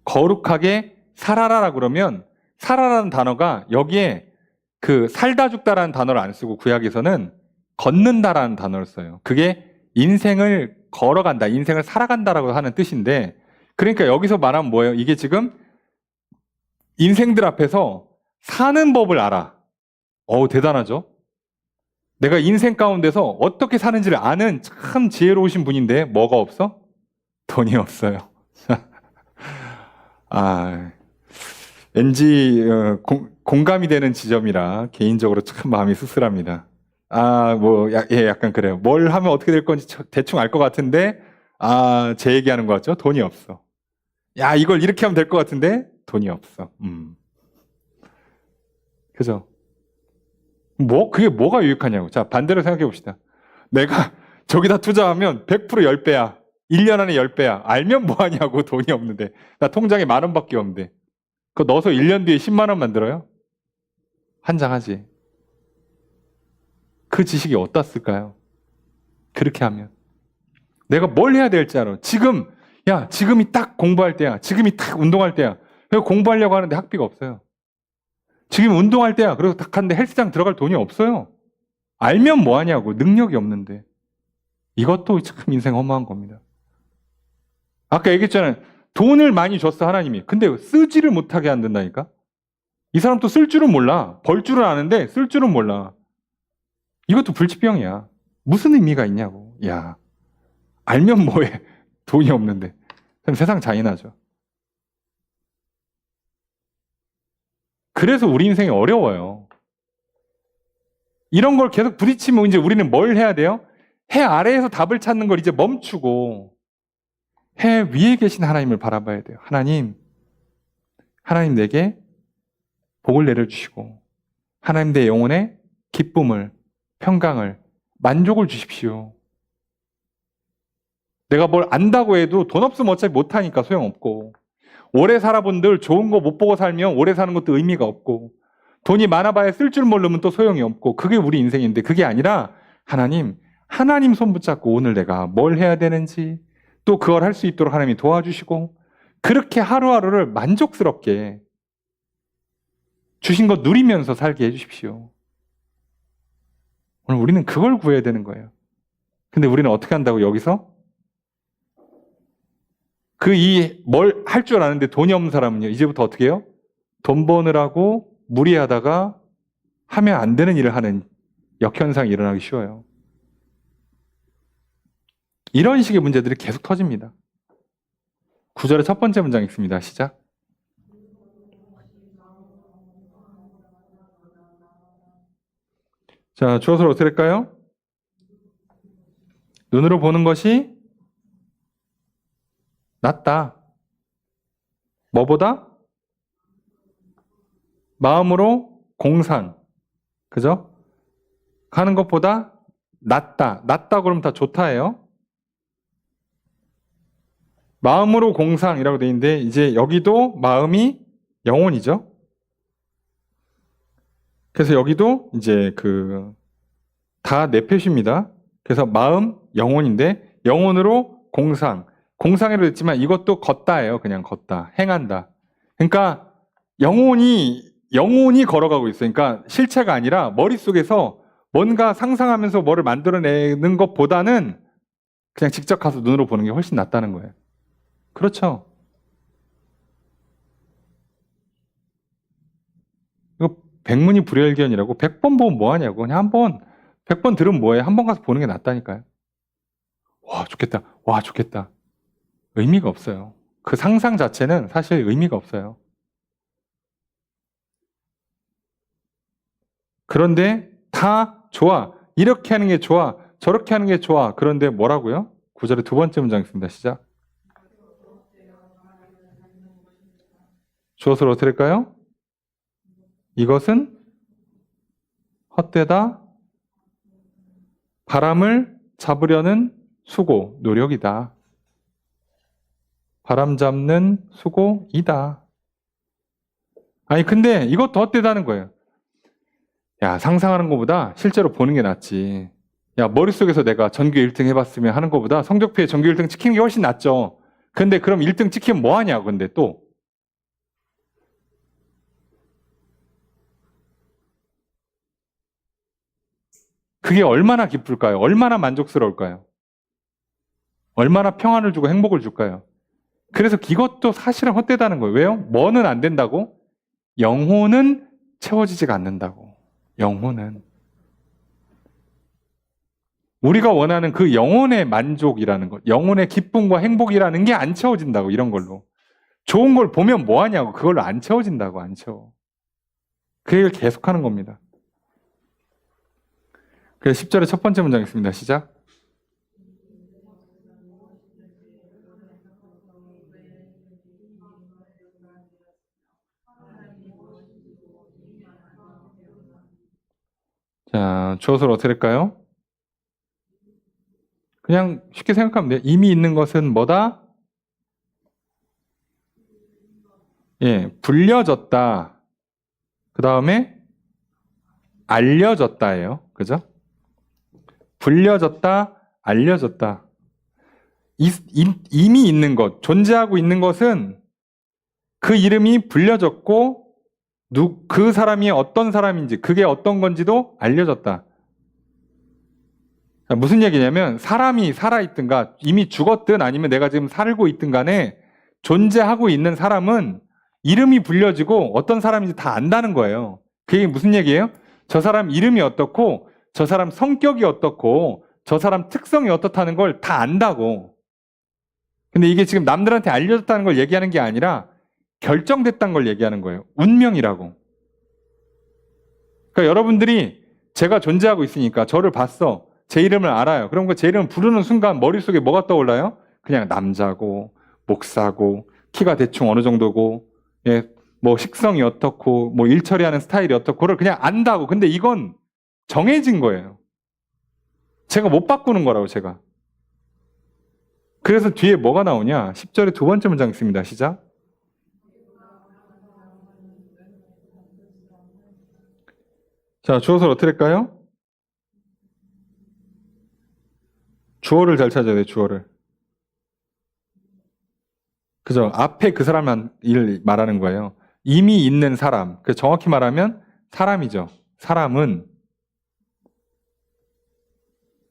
거룩하게 살아라라 그러면 살아라는 단어가 여기에 그 살다 죽다라는 단어를 안 쓰고 구약에서는 걷는다라는 단어를 써요. 그게 인생을 걸어간다, 인생을 살아간다라고 하는 뜻인데, 그러니까 여기서 말하면 뭐예요? 이게 지금 인생들 앞에서 사는 법을 알아. 대단하죠? 내가 인생 가운데서 어떻게 사는지를 아는 참 지혜로우신 분인데 뭐가 없어? 돈이 없어요. 왠지 공감이 되는 지점이라 개인적으로 참 마음이 씁쓸합니다. 약간 그래요. 뭘 하면 어떻게 될 건지 대충 알 것 같은데 제 얘기하는 것 같죠? 돈이 없어. 야, 이걸 이렇게 하면 될 것 같은데 돈이 없어. 그죠? 그게 뭐가 유익하냐고. 자, 반대로 생각해 봅시다. 내가 저기다 투자하면 100% 10배야. 1년 안에 10배야. 알면 뭐하냐고. 돈이 없는데. 나 통장에 10,000원밖에 없는데. 그거 넣어서 1년 뒤에 10만 원 만들어요? 환장하지. 그 지식이 어디다 쓸까요? 그렇게 하면. 내가 뭘 해야 될지 알아. 지금이 딱 공부할 때야. 지금이 딱 운동할 때야. 그래서 공부하려고 하는데 학비가 없어요. 지금 운동할 때야. 그래서 딱 갔는데 헬스장 들어갈 돈이 없어요. 알면 뭐하냐고. 능력이 없는데. 이것도 참 인생 허무한 겁니다. 아까 얘기했잖아요. 돈을 많이 줬어, 하나님이. 근데 쓰지를 못하게 안 된다니까? 이 사람도 쓸 줄은 몰라. 벌 줄은 아는데 쓸 줄은 몰라. 이것도 불치병이야. 무슨 의미가 있냐고. 야, 알면 뭐해. 돈이 없는데. 그럼 세상 잔인하죠. 그래서 우리 인생이 어려워요. 이런 걸 계속 부딪히면 이제 우리는 뭘 해야 돼요? 해 아래에서 답을 찾는 걸 이제 멈추고 해 위에 계신 하나님을 바라봐야 돼요. 하나님 내게 복을 내려주시고 하나님 내 영혼에 기쁨을, 평강을, 만족을 주십시오. 내가 뭘 안다고 해도 돈 없으면 어차피 못하니까 소용없고, 오래 살아본들 좋은 거 못 보고 살면 오래 사는 것도 의미가 없고, 돈이 많아봐야 쓸 줄 모르면 또 소용이 없고, 그게 우리 인생인데, 그게 아니라 하나님 손 붙잡고 오늘 내가 뭘 해야 되는지 또 그걸 할 수 있도록 하나님이 도와주시고, 그렇게 하루하루를 만족스럽게 주신 것 누리면서 살게 해주십시오. 오늘 우리는 그걸 구해야 되는 거예요. 근데 우리는 어떻게 한다고 여기서? 뭘 할 줄 아는데 돈이 없는 사람은요, 이제부터 어떻게 해요? 돈 버느라고 무리하다가 하면 안 되는 일을 하는 역현상이 일어나기 쉬워요. 이런 식의 문제들이 계속 터집니다. 9절의 첫 번째 문장 있습니다. 시작. 자, 주어서를 어떻게 할까요? 눈으로 보는 것이 낫다. 뭐보다? 마음으로 공상. 그죠? 하는 것보다 낫다. 낫다 그러면 다 좋다예요. 마음으로 공상이라고 되어 있는데 이제 여기도 마음이 영혼이죠. 그래서 여기도 이제 다 네페시입니다. 그래서 마음, 영혼인데 영혼으로 공상. 공상이라고 했지만 이것도 걷다예요. 그냥 걷다. 행한다. 그러니까 영혼이 걸어가고 있어요. 그러니까 실체가 아니라 머릿속에서 뭔가 상상하면서 뭐를 만들어내는 것보다는 그냥 직접 가서 눈으로 보는 게 훨씬 낫다는 거예요. 그렇죠? 이거 백문이 불여일견이라고 100번 보면 뭐하냐고. 그냥 100번 들으면 뭐해. 한 번 가서 보는 게 낫다니까요. 와, 좋겠다. 와, 좋겠다. 의미가 없어요. 그 상상 자체는 사실 의미가 없어요. 그런데 다 좋아. 이렇게 하는 게 좋아. 저렇게 하는 게 좋아. 그런데 뭐라고요? 9절의 두 번째 문장 있습니다. 시작. 주어서를 어떻게 할까요? 이것은 헛되다. 바람을 잡으려는 수고, 노력이다. 바람 잡는 수고이다. 아니 근데 이것도 헛되다는 거예요. 야, 상상하는 것보다 실제로 보는 게 낫지. 야, 머릿속에서 내가 전교 1등 해봤으면 하는 것보다 성적표에 전교 1등 찍히는 게 훨씬 낫죠. 근데 그럼 1등 찍히면 뭐하냐고. 근데 또 그게 얼마나 기쁠까요? 얼마나 만족스러울까요? 얼마나 평안을 주고 행복을 줄까요? 그래서 이것도 사실은 헛되다는 거예요. 왜요? 뭐는 안 된다고? 영혼은 채워지지가 않는다고. 영혼은. 우리가 원하는 그 영혼의 만족이라는 것, 영혼의 기쁨과 행복이라는 게 안 채워진다고, 이런 걸로. 좋은 걸 보면 뭐하냐고, 그걸로 안 채워진다고, 안 채워. 그 얘기를 계속하는 겁니다. 그래서 10절의 첫 번째 문장 있습니다. 시작. 자, 주어서를 어떻게 할까요? 그냥 쉽게 생각하면 돼요. 이미 있는 것은 뭐다? 예, 불려졌다. 그 다음에 알려졌다예요. 그죠? 불려졌다, 알려졌다. 이미 있는 것, 존재하고 있는 것은 그 이름이 불려졌고 그 사람이 어떤 사람인지, 그게 어떤 건지도 알려졌다. 무슨 얘기냐면 사람이 살아있든가 이미 죽었든 아니면 내가 지금 살고 있든 간에 존재하고 있는 사람은 이름이 불려지고 어떤 사람인지 다 안다는 거예요. 그게 무슨 얘기예요? 저 사람 이름이 어떻고 저 사람 성격이 어떻고 저 사람 특성이 어떻다는 걸 다 안다고. 근데 이게 지금 남들한테 알려졌다는 걸 얘기하는 게 아니라 결정됐다는 걸 얘기하는 거예요. 운명이라고. 그러니까 여러분들이 제가 존재하고 있으니까 저를 봤어. 제 이름을 알아요. 그럼 그 제 이름을 부르는 순간 머릿속에 뭐가 떠올라요? 그냥 남자고 목사고 키가 대충 어느 정도고 예, 뭐 식성이 어떻고 뭐 일 처리하는 스타일이 어떻고를 그냥 안다고. 근데 이건 정해진 거예요. 제가 못 바꾸는 거라고 제가. 그래서 뒤에 뭐가 나오냐? 10절에 두 번째 문장 있습니다. 시작. 자, 주어서를 어떻게 할까요? 주어를 잘 찾아야 돼요. 주어를. 그죠? 앞에 그 사람만 일 말하는 거예요. 이미 있는 사람, 그 정확히 말하면 사람이죠. 사람은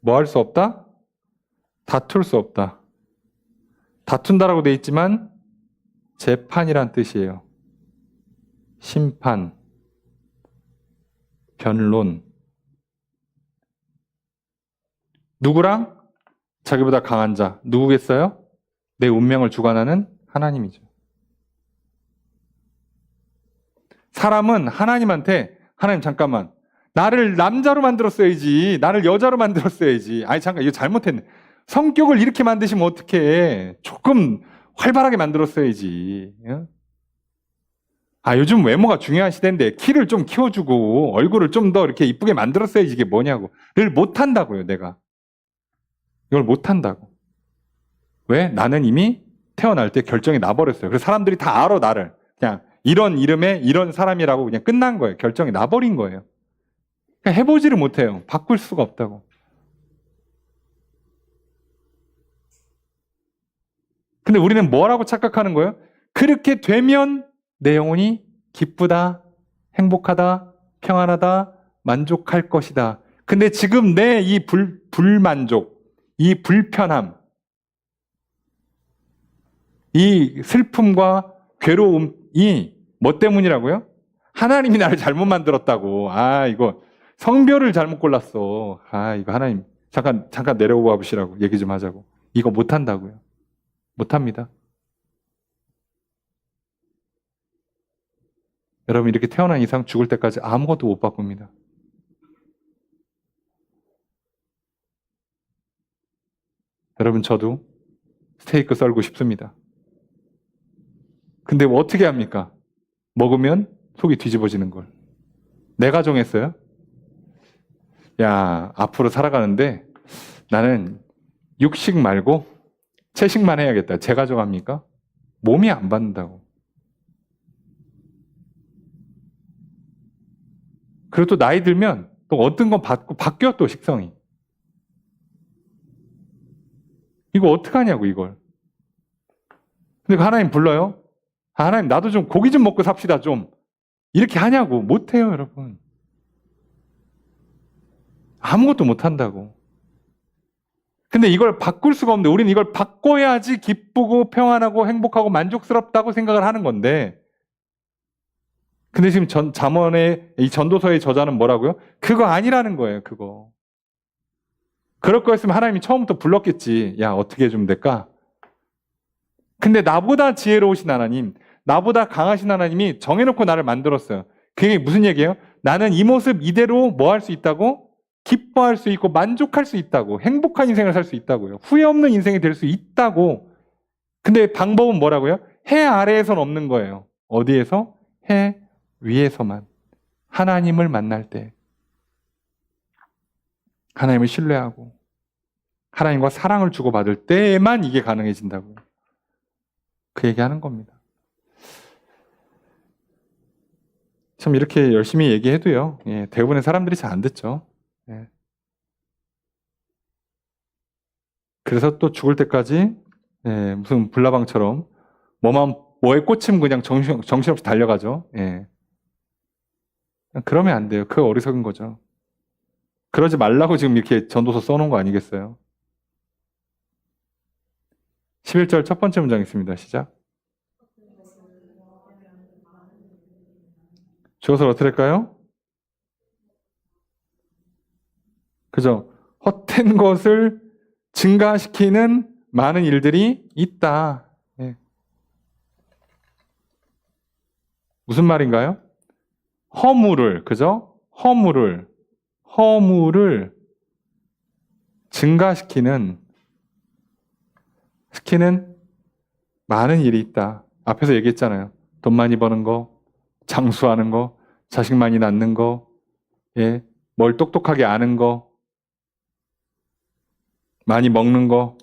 뭐 할 수 없다? 다툴 수 없다. 다툰다라고 돼 있지만 재판이란 뜻이에요. 심판, 변론. 누구랑? 자기보다 강한 자. 누구겠어요? 내 운명을 주관하는 하나님이죠. 사람은 하나님한테 하나님 잠깐만 나를 남자로 만들었어야지. 나를 여자로 만들었어야지. 아니 잠깐 이거 잘못했네. 성격을 이렇게 만드시면 어떡해. 조금 활발하게 만들었어야지. 아 요즘 외모가 중요한 시대인데 키를 좀 키워주고 얼굴을 좀 더 이렇게 이쁘게 만들었어야지. 이게 뭐냐고. 를 못한다고요 내가. 이걸 못한다고. 왜? 나는 이미 태어날 때 결정이 나버렸어요. 그래서 사람들이 다 알아 나를. 그냥 이런 이름에 이런 사람이라고 그냥 끝난 거예요. 결정이 나버린 거예요. 그냥 해보지를 못해요. 바꿀 수가 없다고. 근데 우리는 뭐라고 착각하는 거예요? 그렇게 되면 내 영혼이 기쁘다, 행복하다, 평안하다, 만족할 것이다. 근데 지금 내 이 불만족, 이 불편함, 이 슬픔과 괴로움이 뭐 때문이라고요? 하나님이 나를 잘못 만들었다고. 아, 이거 성별을 잘못 골랐어. 아, 이거 하나님 잠깐 내려오고 보시라고 얘기 좀 하자고. 이거 못 한다고요. 못 합니다. 여러분 이렇게 태어난 이상 죽을 때까지 아무것도 못 바꿉니다. 여러분 저도 스테이크 썰고 싶습니다. 근데 뭐 어떻게 합니까? 먹으면 속이 뒤집어지는 걸. 내가 정했어요. 야, 앞으로 살아가는데 나는 육식 말고 채식만 해야겠다. 제가 정합니까? 몸이 안 받는다고. 그리고 또 나이 들면 또 어떤 건 바뀌어 또 식성이. 이거 어떡하냐고 이걸. 근데 그 하나님 불러요. 아, 하나님 나도 좀 고기 좀 먹고 삽시다 좀. 이렇게 하냐고. 못해요 여러분. 아무것도 못한다고. 근데 이걸 바꿀 수가 없는데 우리는 이걸 바꿔야지 기쁘고 평안하고 행복하고 만족스럽다고 생각을 하는 건데 근데 지금 잠언의 이 전도서의 저자는 뭐라고요? 그거 아니라는 거예요. 그거. 그럴 거였으면 하나님이 처음부터 불렀겠지. 야 어떻게 해주면 될까? 근데 나보다 지혜로우신 하나님, 나보다 강하신 하나님이 정해놓고 나를 만들었어요. 그게 무슨 얘기예요? 나는 이 모습 이대로 뭐 할 수 있다고? 기뻐할 수 있고 만족할 수 있다고. 행복한 인생을 살 수 있다고요. 후회 없는 인생이 될 수 있다고. 근데 방법은 뭐라고요? 해 아래에선 없는 거예요. 어디에서? 해 위에서만. 하나님을 만날 때. 하나님을 신뢰하고 하나님과 사랑을 주고받을 때에만 이게 가능해진다고요. 그 얘기하는 겁니다. 참 이렇게 열심히 얘기해도요. 예, 대부분의 사람들이 잘 안 듣죠. 예. 그래서 또 죽을 때까지 예, 무슨 불나방처럼 뭐에 꽂히면 그냥 정신없이 달려가죠. 예. 그러면 안 돼요. 그거 어리석은 거죠. 그러지 말라고 지금 이렇게 전도서 써놓은 거 아니겠어요? 11절 첫 번째 문장 있습니다. 시작. 주어서 어떻게 할까요? 그죠? 헛된 것을 증가시키는 많은 일들이 있다. 예. 무슨 말인가요? 허물을, 그죠? 허물을 증가시키는 많은 일이 있다. 앞에서 얘기했잖아요. 돈 많이 버는 거, 장수하는 거, 자식 많이 낳는 거, 예, 뭘 똑똑하게 아는 거, 많이 먹는 거,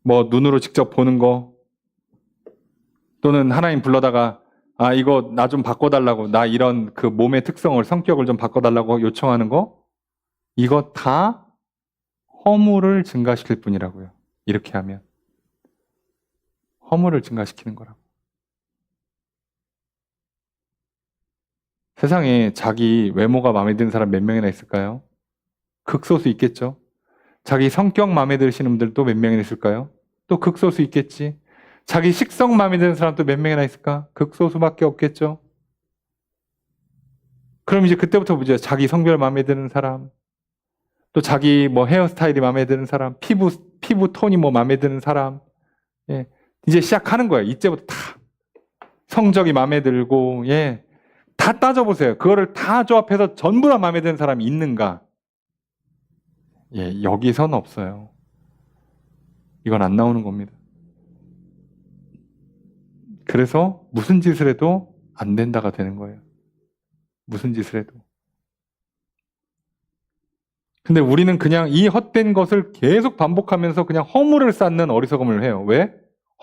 뭐 눈으로 직접 보는 거, 또는 하나님 불러다가 아 이거 나 좀 바꿔달라고, 나 이런 그 몸의 특성을 성격을 좀 바꿔달라고 요청하는 거, 이거 다 허물을 증가시킬 뿐이라고요. 이렇게 하면 허물을 증가시키는 거라고. 세상에 자기 외모가 마음에 드는 사람 몇 명이나 있을까요? 극소수 있겠죠. 자기 성격 마음에 드시는 분들도 몇 명이나 있을까요? 또 극소수 있겠지. 자기 식성 마음에 드는 사람도 몇 명이나 있을까? 극소수밖에 없겠죠. 그럼 이제 그때부터 보죠. 자기 성별 마음에 드는 사람, 또 자기 뭐 헤어스타일이 마음에 드는 사람, 피부 톤이 뭐 마음에 드는 사람, 예. 이제 시작하는 거예요. 이제부터 다 성적이 마음에 들고, 예. 다 따져보세요. 그거를 다 조합해서 전부 다 마음에 드는 사람이 있는가? 예, 여기선 없어요. 이건 안 나오는 겁니다. 그래서 무슨 짓을 해도 안 된다가 되는 거예요. 무슨 짓을 해도. 근데 우리는 그냥 이 헛된 것을 계속 반복하면서 그냥 허물을 쌓는 어리석음을 해요. 왜?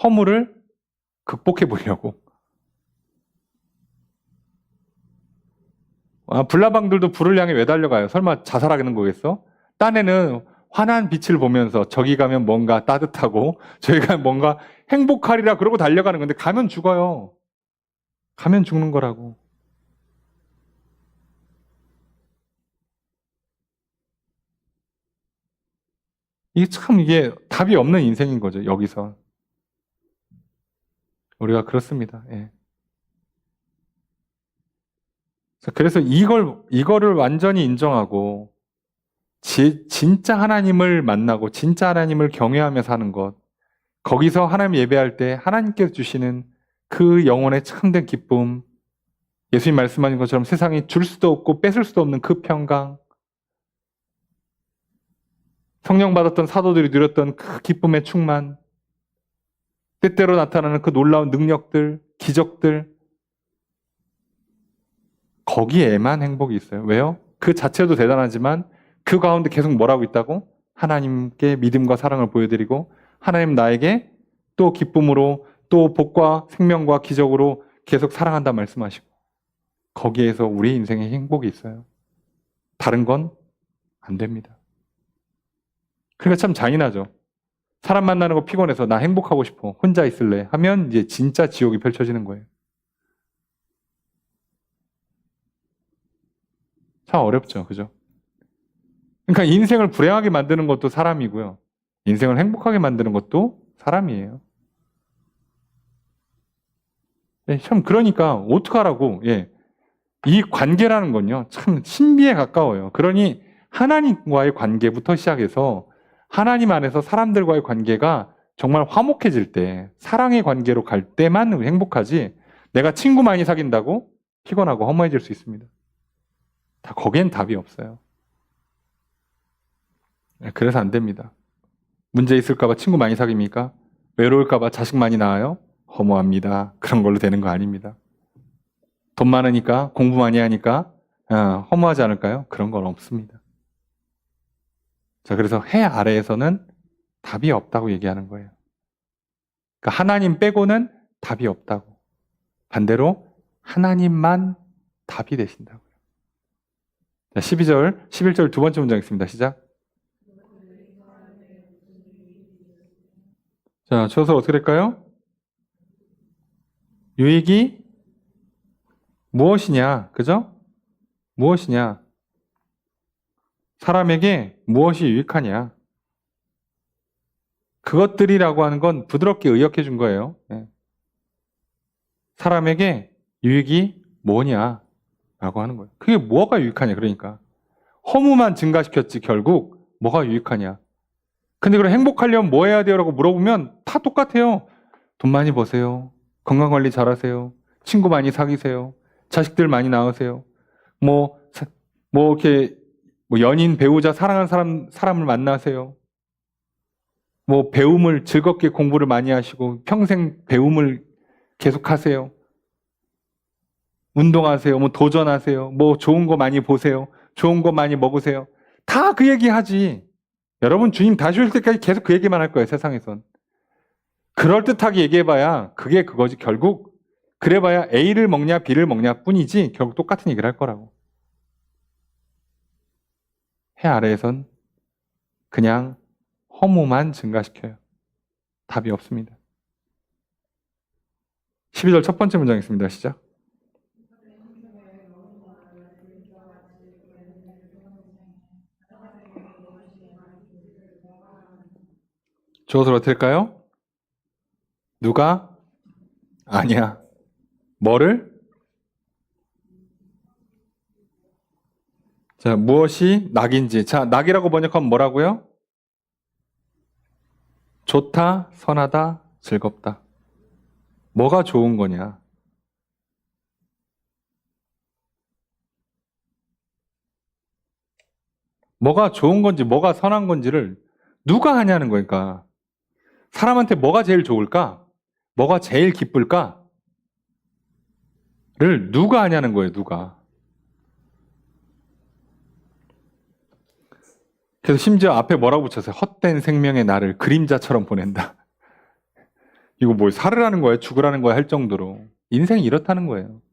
허물을 극복해 보려고. 불나방들도 불을 향해 왜 달려가요? 설마 자살하는 거겠어? 딴에는 환한 빛을 보면서 저기 가면 뭔가 따뜻하고 저기 가면 뭔가 행복하리라 그러고 달려가는 건데 가면 죽어요. 가면 죽는 거라고. 이게 답이 없는 인생인 거죠. 여기서. 우리가 그렇습니다. 예. 그래서 이거를 완전히 인정하고 진짜 하나님을 만나고 진짜 하나님을 경외하며 사는 것, 거기서 하나님 예배할 때 하나님께서 주시는 그 영혼의 참된 기쁨, 예수님 말씀하신 것처럼 세상에 줄 수도 없고 뺏을 수도 없는 그 평강, 성령 받았던 사도들이 누렸던 그 기쁨의 충만, 때때로 나타나는 그 놀라운 능력들, 기적들, 거기에만 행복이 있어요. 왜요? 그 자체도 대단하지만 그 가운데 계속 뭐라고 있다고? 하나님께 믿음과 사랑을 보여드리고 하나님 나에게 또 기쁨으로 또 복과 생명과 기적으로 계속 사랑한다 말씀하시고 거기에서 우리 인생에 행복이 있어요. 다른 건 안 됩니다. 그러니까 참 잔인하죠. 사람 만나는 거 피곤해서 나 행복하고 싶어. 혼자 있을래. 하면 이제 진짜 지옥이 펼쳐지는 거예요. 참 어렵죠. 그죠? 그러니까 인생을 불행하게 만드는 것도 사람이고요. 인생을 행복하게 만드는 것도 사람이에요. 네, 참 그러니까 어떡하라고. 예. 이 관계라는 건요. 참 신비에 가까워요. 그러니 하나님과의 관계부터 시작해서 하나님 안에서 사람들과의 관계가 정말 화목해질 때 사랑의 관계로 갈 때만 행복하지 내가 친구 많이 사귄다고 피곤하고 허무해질 수 있습니다. 다 거기엔 답이 없어요. 그래서 안 됩니다. 문제 있을까봐 친구 많이 사깁니까? 외로울까봐 자식 많이 낳아요? 허무합니다. 그런 걸로 되는 거 아닙니다. 돈 많으니까 공부 많이 하니까 허무하지 않을까요? 그런 건 없습니다. 자, 그래서 해 아래에서는 답이 없다고 얘기하는 거예요. 그러니까 하나님 빼고는 답이 없다고. 반대로 하나님만 답이 되신다고요. 자, 11절 두 번째 문장 있습니다. 시작. 자, 주어서 어떻게 될까요? 유익이 무엇이냐? 그죠? 무엇이냐? 사람에게 무엇이 유익하냐? 그것들이라고 하는 건 부드럽게 의역해 준 거예요. 네. 사람에게 유익이 뭐냐? 라고 하는 거예요. 그게 뭐가 유익하냐? 그러니까. 허무만 증가시켰지 결국 뭐가 유익하냐? 근데 그럼 행복하려면 뭐 해야 돼요? 라고 물어보면 다 똑같아요. 돈 많이 버세요. 건강관리 잘하세요. 친구 많이 사귀세요. 자식들 많이 낳으세요. 이렇게 연인, 배우자, 사랑하는 사람을 만나세요. 배움을 즐겁게 공부를 많이 하시고 평생 배움을 계속하세요. 운동하세요. 도전하세요. 좋은 거 많이 보세요. 좋은 거 많이 먹으세요. 다 그 얘기 하지. 여러분 주님 다시 올 때까지 계속 그 얘기만 할 거예요. 세상에선. 그럴듯하게 얘기해봐야 그게 그거지. 결국 그래봐야 A를 먹냐 B를 먹냐 뿐이지 결국 똑같은 얘기를 할 거라고. 해 아래에선 그냥 허무만 증가시켜요. 답이 없습니다. 12절 첫 번째 문장 있습니다. 시작. 주어서 어떻게 할까요? 누가? 아니야. 뭐를? 자, 무엇이 낙인지. 자, 낙이라고 번역하면 뭐라고요? 좋다, 선하다, 즐겁다. 뭐가 좋은 거냐? 뭐가 좋은 건지, 뭐가 선한 건지를 누가 하냐는 거니까. 사람한테 뭐가 제일 좋을까? 뭐가 제일 기쁠까? 를 누가 하냐는 거예요, 누가. 그래서 심지어 앞에 뭐라고 붙였어요? 헛된 생명의 나를 그림자처럼 보낸다. 이거 뭐 살으라는 거예요? 죽으라는 거야? 할 정도로. 인생이 이렇다는 거예요.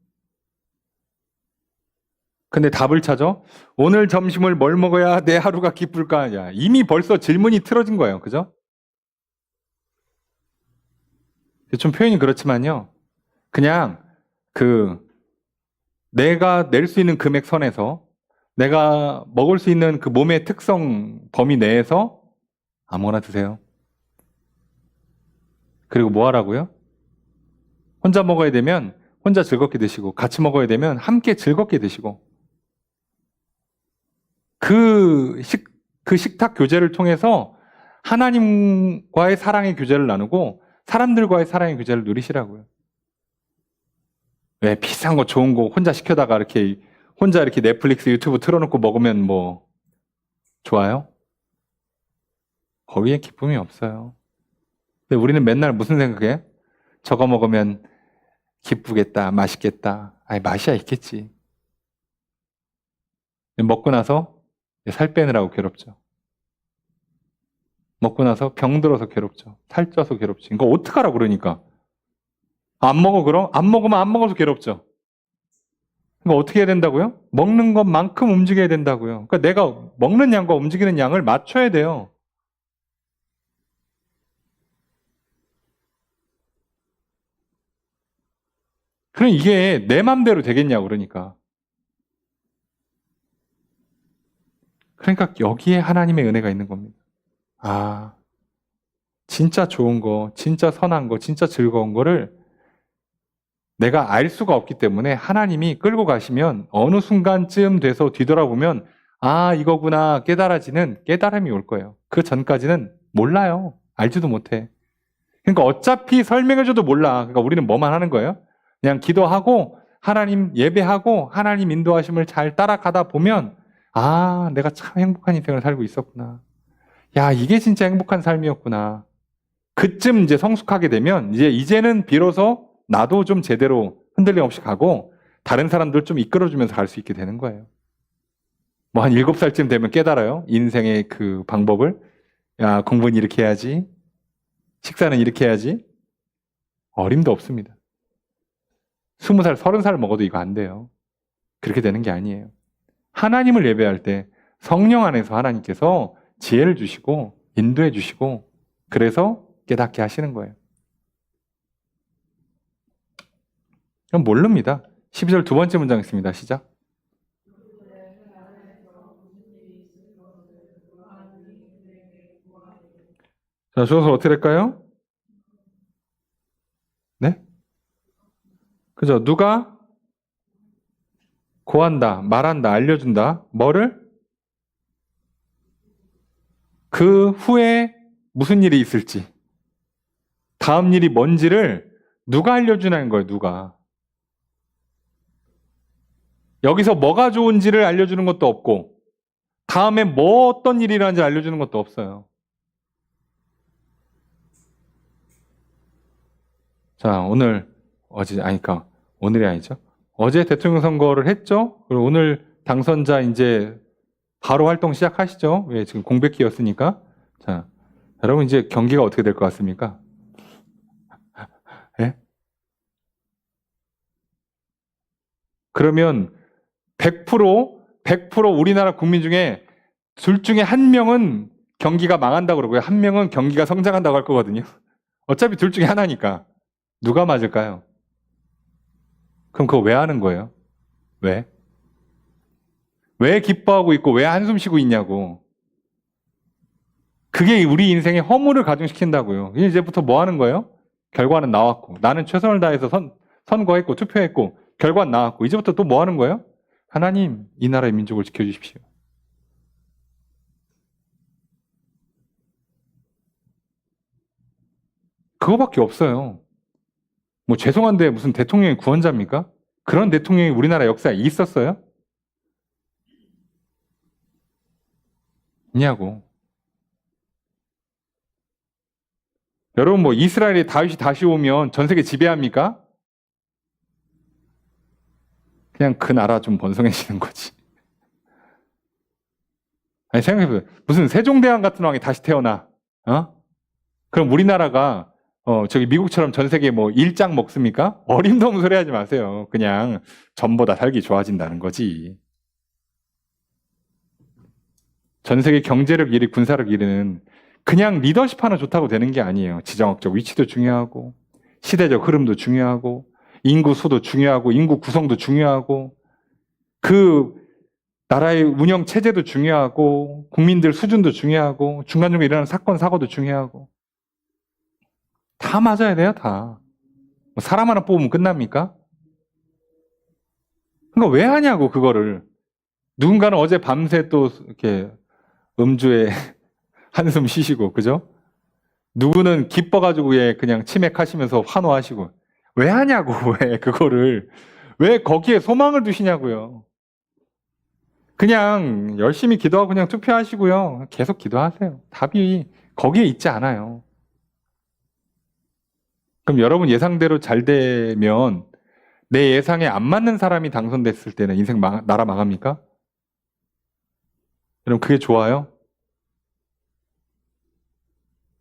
근데 답을 찾아? 오늘 점심을 뭘 먹어야 내 하루가 기쁠까? 야, 이미 벌써 질문이 틀어진 거예요. 그죠? 좀 표현이 그렇지만요. 그냥 내가 낼 수 있는 금액 선에서 내가 먹을 수 있는 그 몸의 특성 범위 내에서 아무거나 드세요. 그리고 뭐 하라고요? 혼자 먹어야 되면 혼자 즐겁게 드시고 같이 먹어야 되면 함께 즐겁게 드시고 그 식탁 교제를 통해서 하나님과의 사랑의 교제를 나누고 사람들과의 사랑의 교제를 누리시라고요. 왜 비싼 거 좋은 거 혼자 시켜다가 이렇게 혼자 이렇게 넷플릭스 유튜브 틀어놓고 먹으면 뭐 좋아요? 거기에 기쁨이 없어요. 근데 우리는 맨날 무슨 생각해? 저거 먹으면 기쁘겠다, 맛있겠다. 아니 맛이야 있겠지. 먹고 나서 살 빼느라고 괴롭죠. 먹고 나서 병들어서 괴롭죠. 살쪄서 괴롭지. 이거 어떡하라 그러니까. 안 먹어 그럼? 안 먹으면 안 먹어서 괴롭죠. 그러니까 어떻게 해야 된다고요? 먹는 것만큼 움직여야 된다고요. 그러니까 내가 먹는 양과 움직이는 양을 맞춰야 돼요. 그럼 이게 내 맘대로 되겠냐고 그러니까. 그러니까 여기에 하나님의 은혜가 있는 겁니다. 아, 진짜 좋은 거, 진짜 선한 거, 진짜 즐거운 거를 내가 알 수가 없기 때문에 하나님이 끌고 가시면 어느 순간쯤 돼서 뒤돌아보면 아, 이거구나 깨달아지는 깨달음이 올 거예요. 그 전까지는 몰라요. 알지도 못해. 그러니까 어차피 설명해줘도 몰라. 그러니까 우리는 뭐만 하는 거예요? 그냥 기도하고 하나님 예배하고 하나님 인도하심을 잘 따라가다 보면 아, 내가 참 행복한 인생을 살고 있었구나. 야, 이게 진짜 행복한 삶이었구나. 그쯤 이제 성숙하게 되면 이제는 비로소 나도 좀 제대로 흔들림 없이 가고 다른 사람들 좀 이끌어주면서 갈 수 있게 되는 거예요. 뭐 한 7살쯤 되면 깨달아요. 인생의 그 방법을. 야, 공부는 이렇게 해야지. 식사는 이렇게 해야지. 어림도 없습니다. 20살, 30살 먹어도 이거 안 돼요. 그렇게 되는 게 아니에요. 하나님을 예배할 때 성령 안에서 하나님께서 지혜를 주시고 인도해 주시고 그래서 깨닫게 하시는 거예요. 그럼 모릅니다. 12절 두 번째 문장 있습니다. 시작. 자, 주어서 어떻게 될까요? 네? 그죠? 누가 고한다, 말한다, 알려준다. 뭐를? 그 후에 무슨 일이 있을지. 다음 일이 뭔지를 누가 알려주는 거예요, 누가. 여기서 뭐가 좋은지를 알려주는 것도 없고, 다음에 뭐 어떤 일이 일어나는지 알려주는 것도 없어요. 자, 오늘이 아니죠. 어제 대통령 선거를 했죠? 그리고 오늘 당선자 이제 바로 활동 시작하시죠? 왜 지금 공백기였으니까. 자, 여러분 이제 경기가 어떻게 될 것 같습니까? 예? 그러면 100% 우리나라 국민 중에 둘 중에 한 명은 경기가 망한다고 그러고요. 한 명은 경기가 성장한다고 할 거거든요. 어차피 둘 중에 하나니까. 누가 맞을까요? 그럼 그거 왜 하는 거예요? 왜? 왜 기뻐하고 있고 왜 한숨 쉬고 있냐고. 그게 우리 인생의 허물을 가중시킨다고요. 이제부터 뭐 하는 거예요? 결과는 나왔고, 나는 최선을 다해서 선거했고, 투표했고, 결과는 나왔고, 이제부터 또 뭐 하는 거예요? 하나님, 이 나라의 민족을 지켜주십시오. 그거밖에 없어요. 뭐 죄송한데 무슨 대통령이 구원자입니까? 그런 대통령이 우리나라 역사에 있었어요? 있냐고. 여러분 뭐 이스라엘에 다윗이 다시 오면 전 세계 지배합니까? 그냥 그 나라 좀 번성해지는 거지. 아니 생각해보세요. 무슨 세종대왕 같은 왕이 다시 태어나? 어? 그럼 우리나라가 저기 미국처럼 전 세계 뭐 일장 먹습니까? 어림도 없는 소리 하지 마세요. 그냥 전보다 살기 좋아진다는 거지. 전 세계 경제력 1위, 군사력 1위는 그냥 리더십 하나 좋다고 되는 게 아니에요. 지정학적 위치도 중요하고, 시대적 흐름도 중요하고, 인구 수도 중요하고, 인구 구성도 중요하고, 그 나라의 운영 체제도 중요하고, 국민들 수준도 중요하고, 중간중간 일어나는 사건, 사고도 중요하고. 다 맞아야 돼요, 다. 뭐 사람 하나 뽑으면 끝납니까? 그러니까 왜 하냐고, 그거를. 누군가는 어제 밤새 또 이렇게 음주에 한숨 쉬시고, 그죠? 누구는 기뻐가지고 그냥 치맥하시면서 환호하시고. 왜 하냐고, 왜 그거를. 왜 거기에 소망을 두시냐고요. 그냥 열심히 기도하고 그냥 투표하시고요. 계속 기도하세요. 답이 거기에 있지 않아요. 그럼 여러분 예상대로 잘 되면 내 예상에 안 맞는 사람이 당선됐을 때는 나라 망합니까? 여러분 그게 좋아요?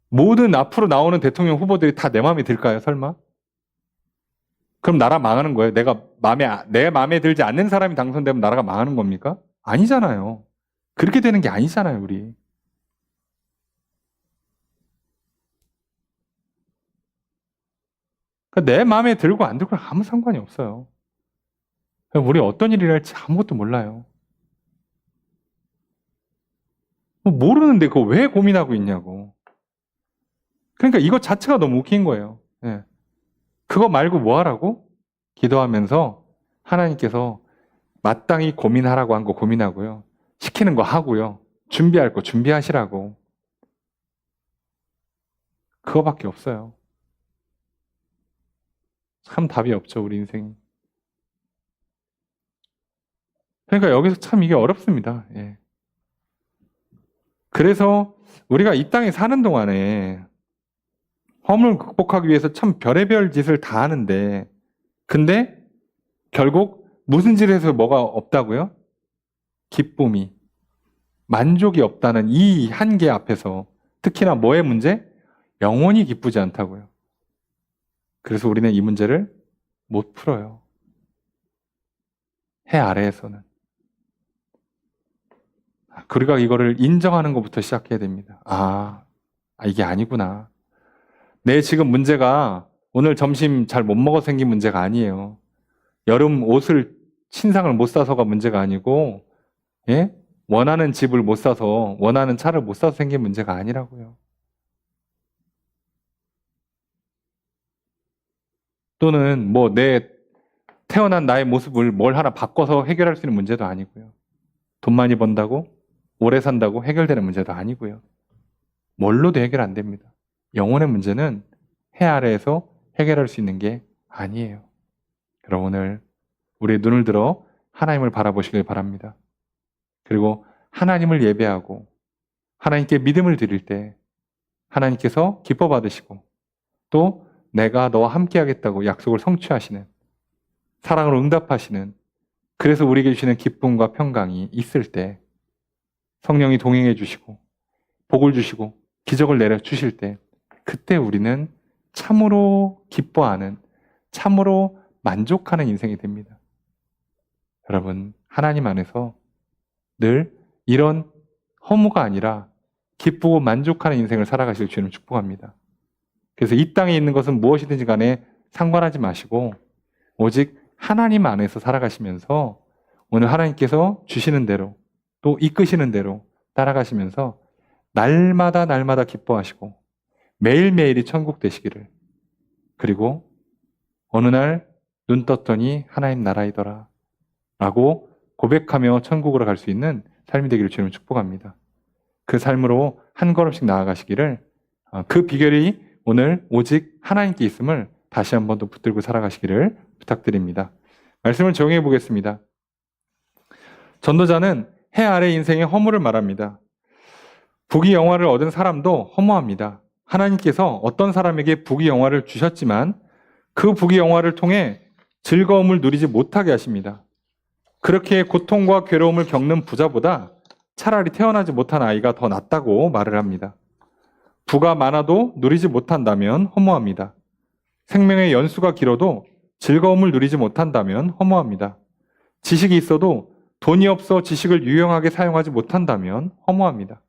모든 앞으로 나오는 대통령 후보들이 다 내 마음에 들까요, 설마? 그럼 나라 망하는 거예요? 내 마음에 들지 않는 사람이 당선되면 나라가 망하는 겁니까? 아니잖아요. 그렇게 되는 게 아니잖아요, 우리. 그러니까 내 마음에 들고 안 들고 아무 상관이 없어요. 우리 어떤 일이 할지 아무것도 몰라요. 모르는데 그거 왜 고민하고 있냐고. 그러니까 이것 자체가 너무 웃긴 거예요. 예. 그거 말고 뭐 하라고? 기도하면서 하나님께서 마땅히 고민하라고 한 거 고민하고요. 시키는 거 하고요. 준비할 거 준비하시라고. 그거밖에 없어요. 참 답이 없죠, 우리 인생이. 그러니까 여기서 참 이게 어렵습니다. 예. 그래서 우리가 이 땅에 사는 동안에 허물을 극복하기 위해서 참 별의별 짓을 다 하는데, 근데 결국 무슨 짓에서 뭐가 없다고요? 기쁨이, 만족이 없다는 이 한계 앞에서 특히나 뭐의 문제? 영원히 기쁘지 않다고요. 그래서 우리는 이 문제를 못 풀어요. 해 아래에서는. 우리가 이거를 인정하는 것부터 시작해야 됩니다. 이게 아니구나. 내 지금 문제가 오늘 점심 잘 못 먹어 생긴 문제가 아니에요. 여름 옷을 신상을 못 사서가 문제가 아니고, 예? 원하는 집을 못 사서, 원하는 차를 못 사서 생긴 문제가 아니라고요. 또는 뭐 태어난 나의 모습을 뭘 하나 바꿔서 해결할 수 있는 문제도 아니고요. 돈 많이 번다고, 오래 산다고 해결되는 문제도 아니고요. 뭘로도 해결 안 됩니다. 영혼의 문제는 해 아래에서 해결할 수 있는 게 아니에요. 그럼 오늘 우리의 눈을 들어 하나님을 바라보시길 바랍니다. 그리고 하나님을 예배하고 하나님께 믿음을 드릴 때 하나님께서 기뻐 받으시고 또 내가 너와 함께 하겠다고 약속을 성취하시는 사랑으로 응답하시는 그래서 우리에게 주시는 기쁨과 평강이 있을 때 성령이 동행해 주시고 복을 주시고 기적을 내려 주실 때 그때 우리는 참으로 기뻐하는 참으로 만족하는 인생이 됩니다. 여러분 하나님 안에서 늘 이런 허무가 아니라 기쁘고 만족하는 인생을 살아가실 주님을 축복합니다. 그래서 이 땅에 있는 것은 무엇이든지 간에 상관하지 마시고 오직 하나님 안에서 살아가시면서 오늘 하나님께서 주시는 대로 또 이끄시는 대로 따라가시면서 날마다 날마다 기뻐하시고 매일매일이 천국 되시기를. 그리고 어느 날 눈 떴더니 하나님 나라이더라 라고 고백하며 천국으로 갈 수 있는 삶이 되기를 주님을 축복합니다. 그 삶으로 한 걸음씩 나아가시기를, 그 비결이 오늘 오직 하나님께 있음을 다시 한 번 더 붙들고 살아가시기를 부탁드립니다. 말씀을 적용해 보겠습니다. 전도자는 해 아래 인생의 허물을 말합니다. 부귀영화를 얻은 사람도 허무합니다. 하나님께서 어떤 사람에게 부귀영화를 주셨지만 그 부귀영화를 통해 즐거움을 누리지 못하게 하십니다. 그렇게 고통과 괴로움을 겪는 부자보다 차라리 태어나지 못한 아이가 더 낫다고 말을 합니다. 부가 많아도 누리지 못한다면 허무합니다. 생명의 연수가 길어도 즐거움을 누리지 못한다면 허무합니다. 지식이 있어도 돈이 없어 지식을 유용하게 사용하지 못한다면 허무합니다.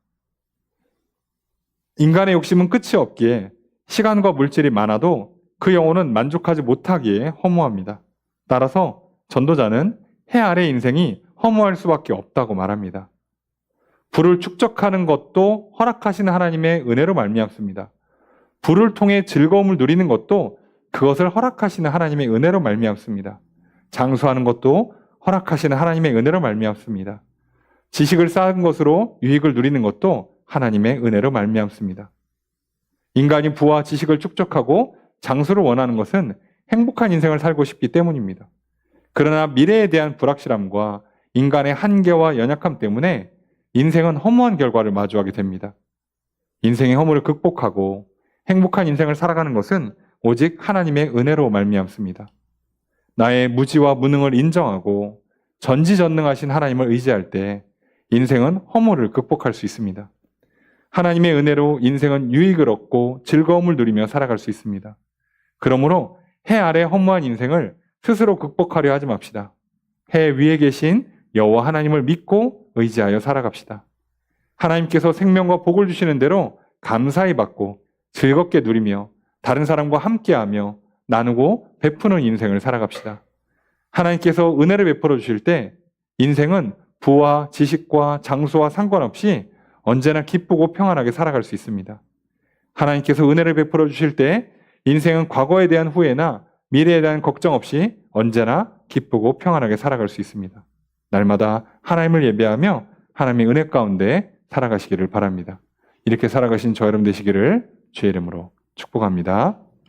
인간의 욕심은 끝이 없기에 시간과 물질이 많아도 그 영혼은 만족하지 못하기에 허무합니다. 따라서 전도자는 해 아래 인생이 허무할 수밖에 없다고 말합니다. 부를 축적하는 것도 허락하시는 하나님의 은혜로 말미암습니다. 부를 통해 즐거움을 누리는 것도 그것을 허락하시는 하나님의 은혜로 말미암습니다. 장수하는 것도 허락하시는 하나님의 은혜로 말미암습니다. 지식을 쌓은 것으로 유익을 누리는 것도 하나님의 은혜로 말미암습니다. 인간이 부와 지식을 축적하고 장수를 원하는 것은 행복한 인생을 살고 싶기 때문입니다. 그러나 미래에 대한 불확실함과 인간의 한계와 연약함 때문에 인생은 허무한 결과를 마주하게 됩니다. 인생의 허물을 극복하고 행복한 인생을 살아가는 것은 오직 하나님의 은혜로 말미암습니다. 나의 무지와 무능을 인정하고 전지전능하신 하나님을 의지할 때 인생은 허물을 극복할 수 있습니다. 하나님의 은혜로 인생은 유익을 얻고 즐거움을 누리며 살아갈 수 있습니다. 그러므로 해 아래 허무한 인생을 스스로 극복하려 하지 맙시다. 해 위에 계신 여호와 하나님을 믿고 의지하여 살아갑시다. 하나님께서 생명과 복을 주시는 대로 감사히 받고 즐겁게 누리며 다른 사람과 함께하며 나누고 베푸는 인생을 살아갑시다. 하나님께서 은혜를 베풀어 주실 때 인생은 부와 지식과 장수와 상관없이 언제나 기쁘고 평안하게 살아갈 수 있습니다. 하나님께서 은혜를 베풀어 주실 때 인생은 과거에 대한 후회나 미래에 대한 걱정 없이 언제나 기쁘고 평안하게 살아갈 수 있습니다. 날마다 하나님을 예배하며 하나님의 은혜 가운데 살아가시기를 바랍니다. 이렇게 살아가신 저 여러분 되시기를 주의 이름으로 축복합니다.